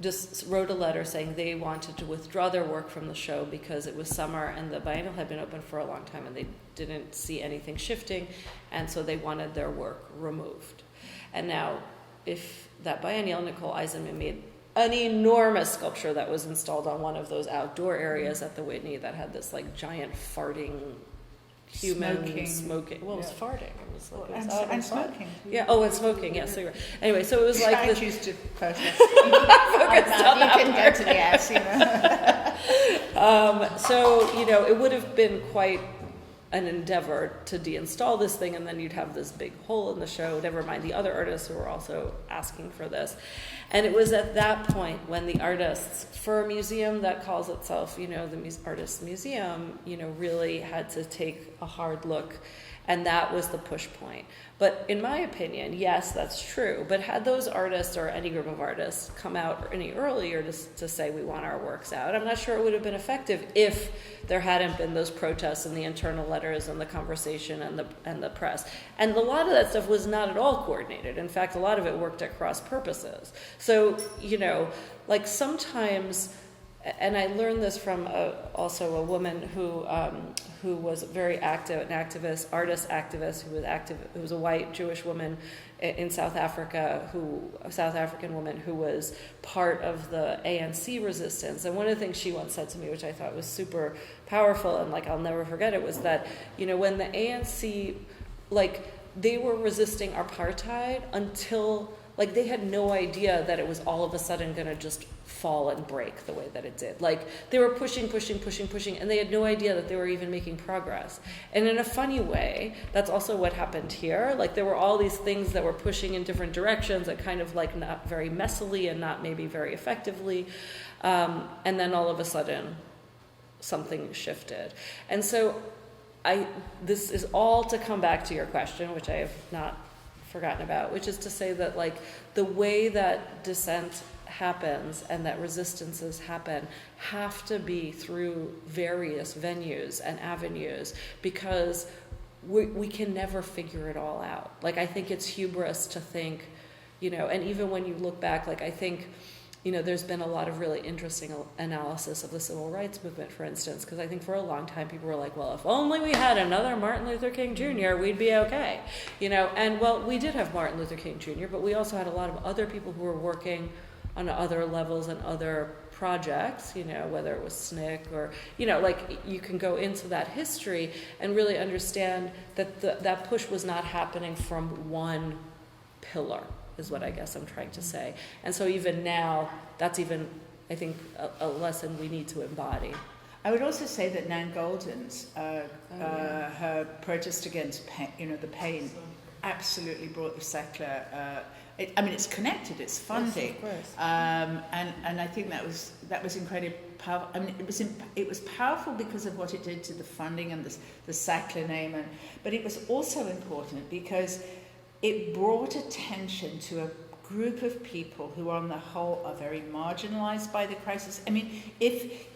just wrote a letter saying they wanted to withdraw their work from the show because it was summer and the biennial had been open for a long time and they didn't see anything shifting, and so they wanted their work removed. And now, if that biennial, Nicole Eisenman made an enormous sculpture that was installed on one of those outdoor areas at the Whitney that had this like giant farting human smoking. Well, it was farting. It was like and smoking. Yeah. Oh, and smoking. Yes. Yeah, so anyway, so it was like I choose to protest. You can go to the ass, So it would have been quite an endeavor to deinstall this thing, and then you'd have this big hole in the show, never mind the other artists who were also asking for this. And it was at that point when the artists, for a museum that calls itself, the Artists Museum, really had to take a hard look, and that was the push point. But in my opinion, yes, that's true, but had those artists or any group of artists come out any earlier to say we want our works out, I'm not sure it would have been effective if there hadn't been those protests and the internal letters and the conversation and the press. And a lot of that stuff was not at all coordinated. In fact, a lot of it worked at cross purposes. So, like sometimes, and I learned this from also a woman who was very active, an activist, artist activist, who was a white Jewish woman in South Africa, a South African woman who was part of the ANC resistance. And one of the things she once said to me, which I thought was super powerful, and like I'll never forget it, was that, you know, when the ANC, like, they were resisting apartheid until, like, they had no idea that it was all of a sudden going to just fall and break the way that it did. Like, they were pushing, and they had no idea that they were even making progress. And in a funny way, that's also what happened here. Like, there were all these things that were pushing in different directions, and kind of like not very messily and not maybe very effectively. And then all of a sudden, something shifted. And so this is all to come back to your question, which I have not forgotten about, which is to say that, like, the way that dissent happens and that resistances happen have to be through various venues and avenues, because we can never figure it all out. Like, I think it's hubris to think, you know, and even when you look back, like, I think, you know, there's been a lot of really interesting analysis of the civil rights movement, for instance, because I think for a long time people were like, well, if only we had another Martin Luther King Jr., we'd be okay. You know, and well, we did have Martin Luther King Jr., but we also had a lot of other people who were working on other levels and other projects, you know, whether it was SNCC or, you know, like, you can go into that history and really understand that that push was not happening from one pillar, is what I guess I'm trying to say. And so even now, that's even, I think, a lesson we need to embody. I would also say that Nan Goldin's, her protest against pain, you know, the pain, absolutely brought the Sackler. I mean, it's connected. It's funding, yes, of course. And I think that was incredibly powerful. I mean, it was powerful because of what it did to the funding and the Sackler name, but it was also important because it brought attention to a group of people who, on the whole, are very marginalized by the crisis. I mean, if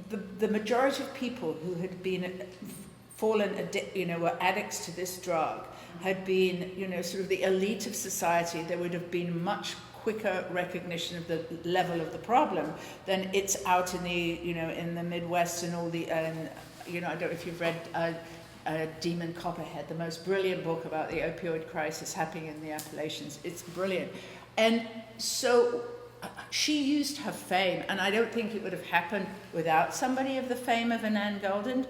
the majority of people who had been were addicts to this drug, had been, you know, sort of the elite of society, there would have been much quicker recognition of the level of the problem than it's out in the, you know, in the Midwest and all the, you know, I don't know if you've read Demon Copperhead, the most brilliant book about the opioid crisis happening in the Appalachians. It's brilliant. And so she used her fame, and I don't think it would have happened without somebody of the fame of Nan Goldin,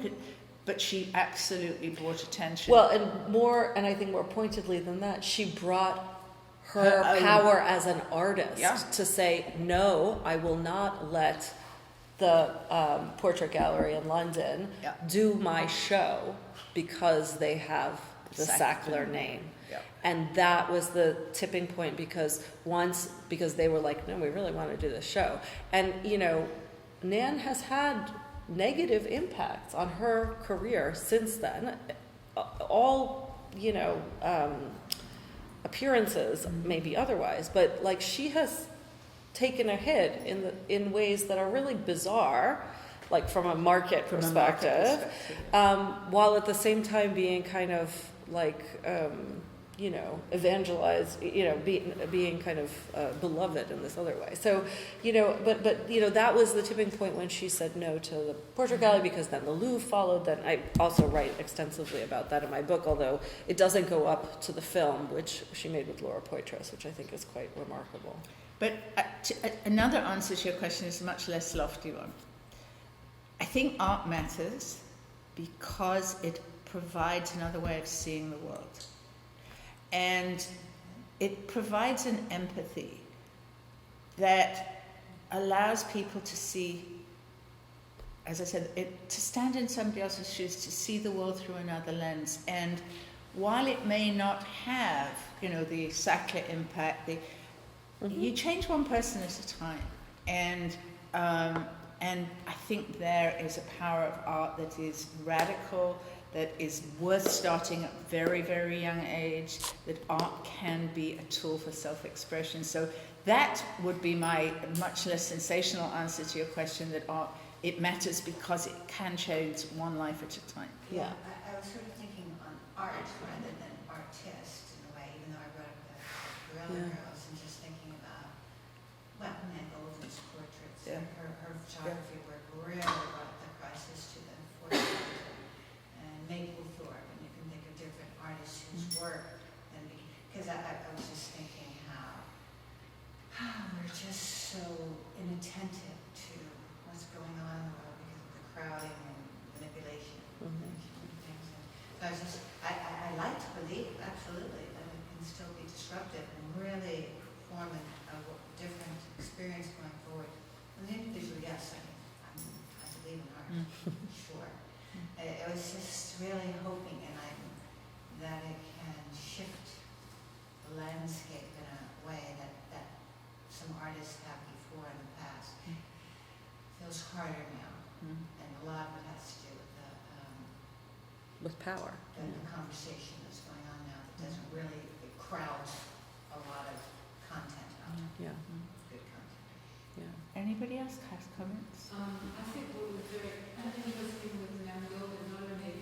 but she absolutely brought attention. Well, and I think more pointedly than that, she brought her power as an artist to say, no, I will not let the Portrait Gallery in London do my show because they have the Sackler name. Yeah. And that was the tipping point, because they were like, no, we really want to do this show. And, you know, Nan has had negative impacts on her career since then. All, you know, appearances, maybe otherwise, but like, she has taken a hit in ways that are really bizarre, like from a market perspective, while at the same time being kind of like, you know, evangelized, you know, being kind of beloved in this other way. So, you know, but you know, that was the tipping point when she said no to the Portrait Gallery, because then the Louvre followed. Then I also write extensively about that in my book, although it doesn't go up to the film, which she made with Laura Poitras, which I think is quite remarkable. But another answer to your question is a much less lofty one. I think art matters because it provides another way of seeing the world. And it provides an empathy that allows people to see, as I said, to stand in somebody else's shoes, to see the world through another lens. And while it may not have, you know, the Sackler impact, you change one person at a time. And I think there is a power of art that is radical, that is worth starting at a very, very young age, that art can be a tool for self-expression. So that would be my much less sensational answer to your question, that art, it matters because it can change one life at a time. Yeah. I was sort of thinking on art rather than artist in a way, even though I wrote the Gorilla Girls, and just thinking about, well, Nan Goldin's portraits work, and because I was just thinking how we're just so inattentive to what's going on in the world because of the crowding and manipulation and things. And so I like to believe, absolutely, that it can still be disruptive and really form a different experience going forward. And individually, yes, I believe in art, sure. I was just really hoping that it can shift the landscape in a way that some artists have before in the past. Feels harder now, and a lot of it has to do with power. The conversation that's going on now that doesn't really, it crowds a lot of content out. Yeah. Good content. Yeah. Anybody else have comments? I think what was very interesting with Manon Slome, not only,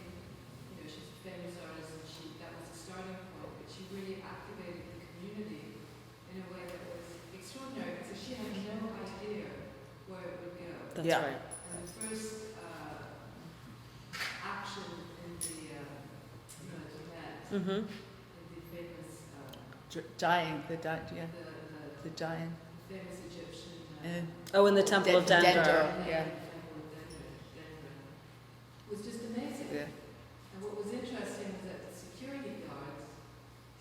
she's a famous artist and that was a starting point, but she really activated the community in a way that was extraordinary, because she had no idea where it would go. That's right. And the first action in the event, the famous Dying, the dying. the famous Egyptian In the Temple of Denver. Yeah. was just amazing. Yeah. And what was interesting was that the security guards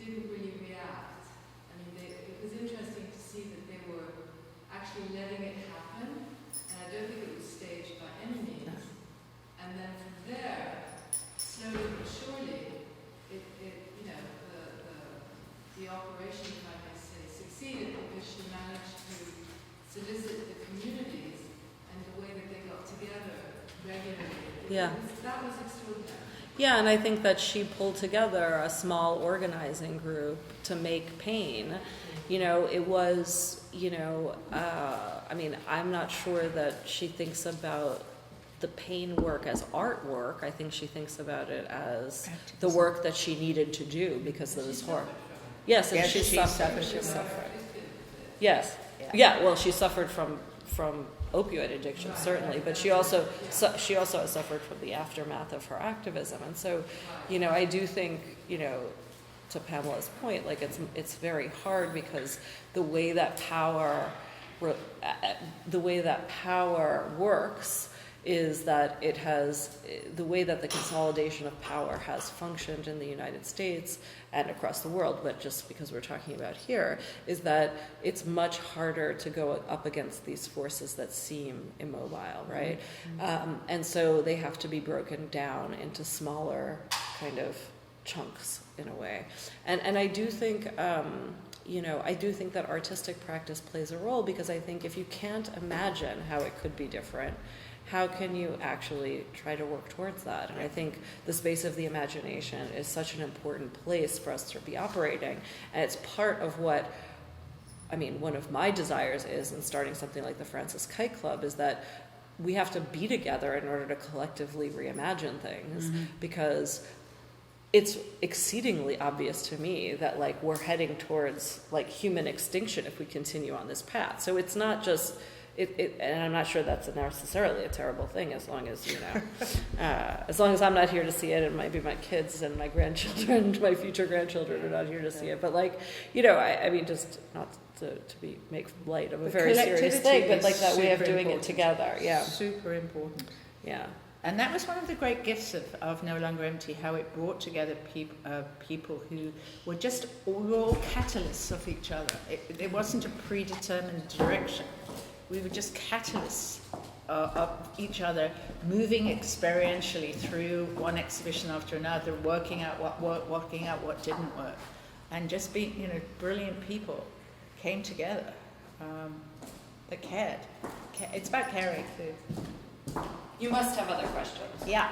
didn't really react. I mean, it was interesting to see that they were actually letting it happen, and I don't think it was staged by any means. And then from there, slowly but surely, the operation, if I may say, succeeded because she managed to solicit the communities and the way that they got together regularly. That was extraordinary. Yeah, and I think that she pulled together a small organizing group to make pain. It was, I'm not sure that she thinks about the pain work as artwork. I think she thinks about it as the work that she needed to do because of this horror. Yes, and she suffered. Yes. Yeah, well, she suffered from opioid addiction, certainly, but she also has suffered from the aftermath of her activism. And so, I do think, to Pamela's point, like it's very hard because the way that power works is that it has, the way that the consolidation of power has functioned in the United States and across the world, but just because we're talking about here, is that it's much harder to go up against these forces that seem immobile, right? And so they have to be broken down into smaller kind of chunks in a way. And I do think, I do think that artistic practice plays a role, because I think if you can't imagine how it could be different, how can you actually try to work towards that? And I think the space of the imagination is such an important place for us to be operating. And it's part of what, one of my desires is in starting something like the Francis Kite Club, is that we have to be together in order to collectively reimagine things, because it's exceedingly obvious to me that we're heading towards human extinction if we continue on this path. So it's not just and I'm not sure that's necessarily a terrible thing, as long as as long as I'm not here to see it, and maybe my kids and my grandchildren, my future grandchildren, are not here to see it. But just not to make light of a very serious thing, but that way of doing it together, super important. Yeah. And that was one of the great gifts of No Longer Empty, how it brought together people who were just all catalysts of each other. It wasn't a predetermined direction. We were just catalysts of each other, moving experientially through one exhibition after another, working out what worked, working out what didn't work, and just being, brilliant people came together that cared. It's about caring too. You must have other questions. Yeah.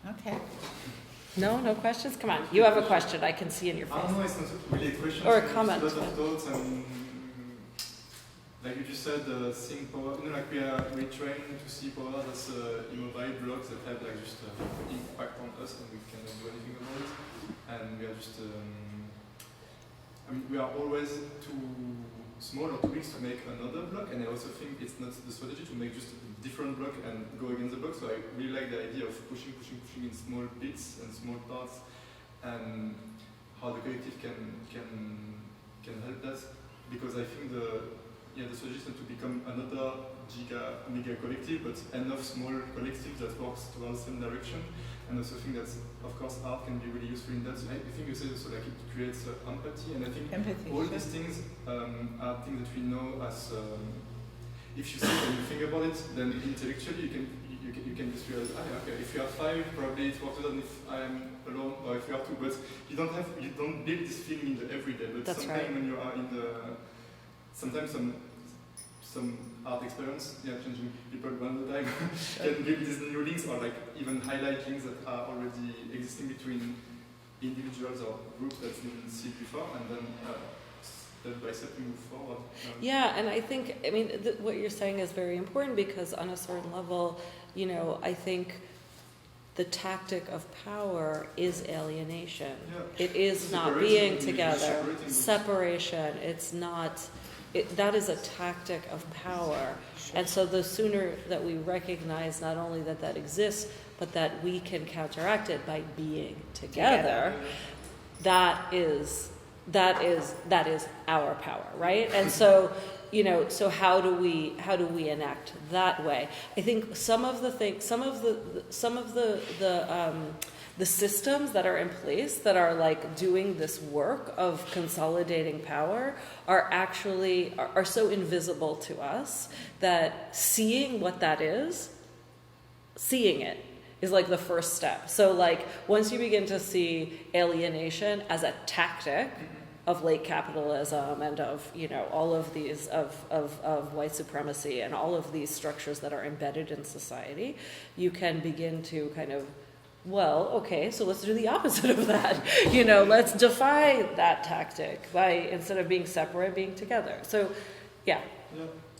Okay. No questions? Come on, you have a question. I can see in your face. I don't know, it's not really a question. Or a comment. Lots of thoughts, and like you just said, seeing power, we train to see power as immobile blocks that have just impact on us, and we cannot do anything about it. And we are just, we are always too small or too big to make another block, and I also think it's not the strategy to make just a different block and go against the block. So I really like the idea of pushing in small bits and small parts, and how the collective can help that, because I think the strategy is not to become another mega collective, but enough small collectives that works towards the same direction. And also think that, of course, art can be really useful in that. So I think you said also like it creates empathy, and I think all these things are things that we know as, if you see and you think about it, then intellectually you can just realize, okay, if you are 5, probably it works better than if I am alone, or if you are 2, but you don't build this feeling in the everyday, but That's sometimes right. when you are in sometimes some art experience, changing people one at a time, can build these new links, or like even highlight links that are already existing between individuals or groups that didn't see it before, and then step by step move forward. Yeah, and I think, what you're saying is very important, because on a certain level, I think the tactic of power is alienation. Yeah. It is not being together. Separation. It's not. That is a tactic of power. And so the sooner that we recognize not only that exists, but that we can counteract it by being together, that is our power, right? And so, so how do we enact that way? I think some of the systems that are in place that are like doing this work of consolidating power are actually so invisible to us that seeing what that is, seeing it is like the first step. So like once you begin to see alienation as a tactic of late capitalism and of all of these of white supremacy and all of these structures that are embedded in society, you can begin to kind of, well, okay, so let's do the opposite of that. Let's defy that tactic by, instead of being separate, being together. So, yeah.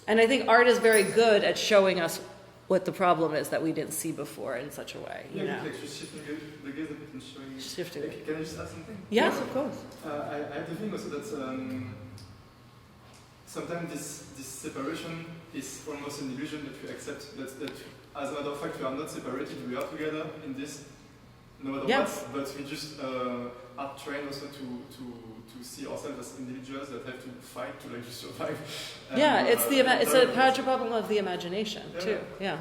And I think art is very good at showing us what the problem is that we didn't see before in such a way. Like just shifting the gaze a bit and showing. Shifting. Can I just add something? Yes, of course. I have the thing also that sometimes this separation is almost an illusion that we accept. That as a matter of fact, we are not separated. We are together in this, no matter what. But we just are trained also to see ourselves as individuals that have to fight to just survive. And, it's a power problem of the imagination too. Yeah.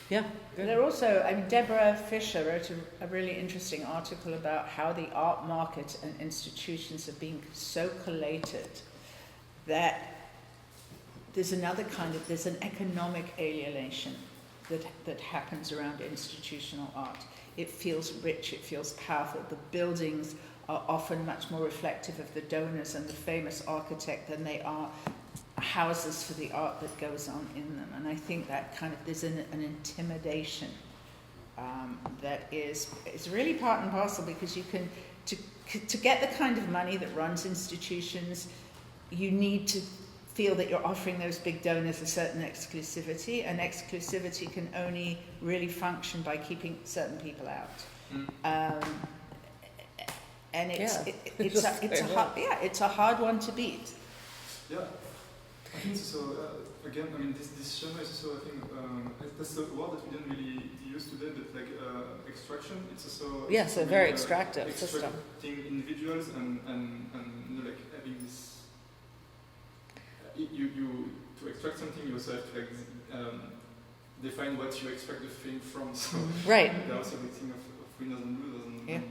Yeah. There also, Deborah Fisher wrote a really interesting article about how the art market and institutions have been so collated that there's an economic alienation that happens around institutional art. It feels rich, it feels powerful. The buildings are often much more reflective of the donors and the famous architect than they are houses for the art that goes on in them. And I think that there's an intimidation that is really part and parcel, because you can, to get the kind of money that runs institutions, you need to feel that you're offering those big donors a certain exclusivity, and exclusivity can only really function by keeping certain people out. And it's a hard one to beat. Yeah, I think so. Again, this genre is also, I think, that's the word that we didn't really use today, but like extraction. It's also a very extractive system. Extracting individuals and like having this. You to extract something, you also have to define what you extract the thing from. So right. There are also a big thing of winners and losers, and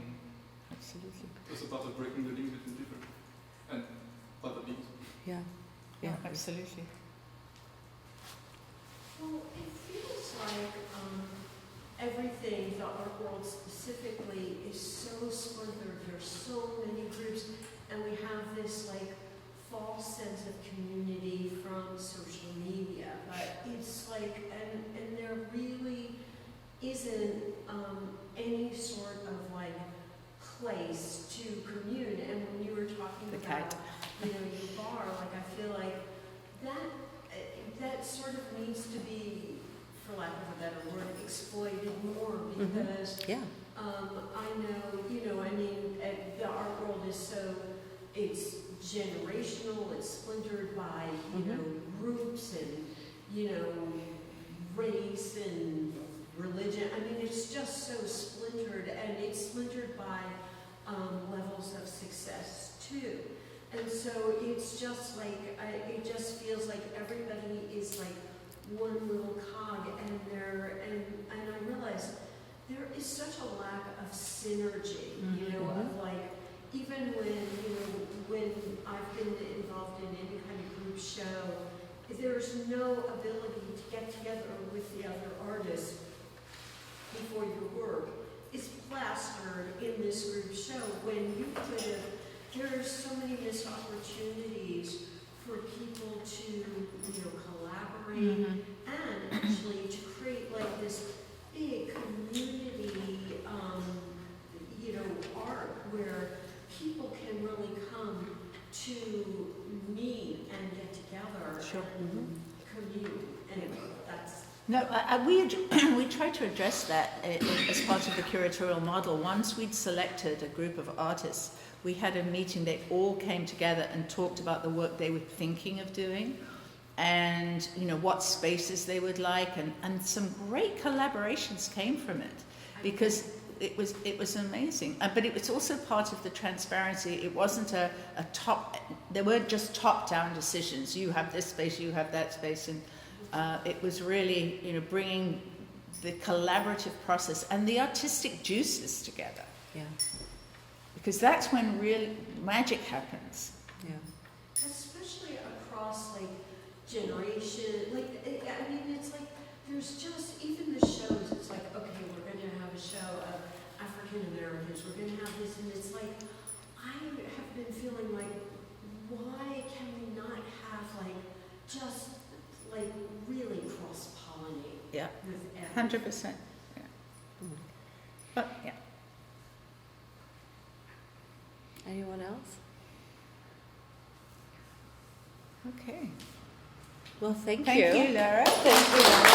absolutely. Also part of breaking the links between people and other beings. Yeah. Yeah, absolutely. Well, it feels like everything, the art world specifically, is so splintered. There's so many groups, and we have this like false sense of community from social media. But it's like, and there really isn't any sort of like place to commune. And when you were talking about, your bar, like I feel like that sort of needs to be, for lack of a better word, exploited more, because I know, the art world is so it's generational, it's splintered by, you know, groups and, you know, race and religion. I mean, it's just so splintered, and it's splintered by levels of success too. And so it's just like, it just feels like everybody is like one little cog, and I realize there is such a lack of synergy, you know, of like, even when, you know, when I've been involved in any kind of group show, there's no ability to get together with the other artists before your work is plastered in this group show, when you could have, there's so many missed opportunities for people to, you know, collaborate and actually to create like this big community, you know, art where people can really come to meet and get together and commune. Anyway, that's... No, we tried to address that as part of the curatorial model. Once we'd selected a group of artists, we had a meeting, they all came together and talked about the work they were thinking of doing, and, you know, what spaces they would like, and some great collaborations came from it, because it was amazing. But it was also part of the transparency. It wasn't a top, there weren't just top-down decisions. You have this space, you have that space, and it was really, you know, bringing the collaborative process and the artistic juices together. Yeah. Because that's when real magic happens. Yeah. Especially across like generation, like I mean, it's like there's just even the shows. It's like, okay, we're going to have a show of African Americans. We're going to have this, and it's like I have been feeling like, why can we not have like just like really cross pollinate? Yeah. With everything. 100%. Yeah. But yeah. Anyone else? Okay. Well, thank Thank you. you, Lara. Thank you.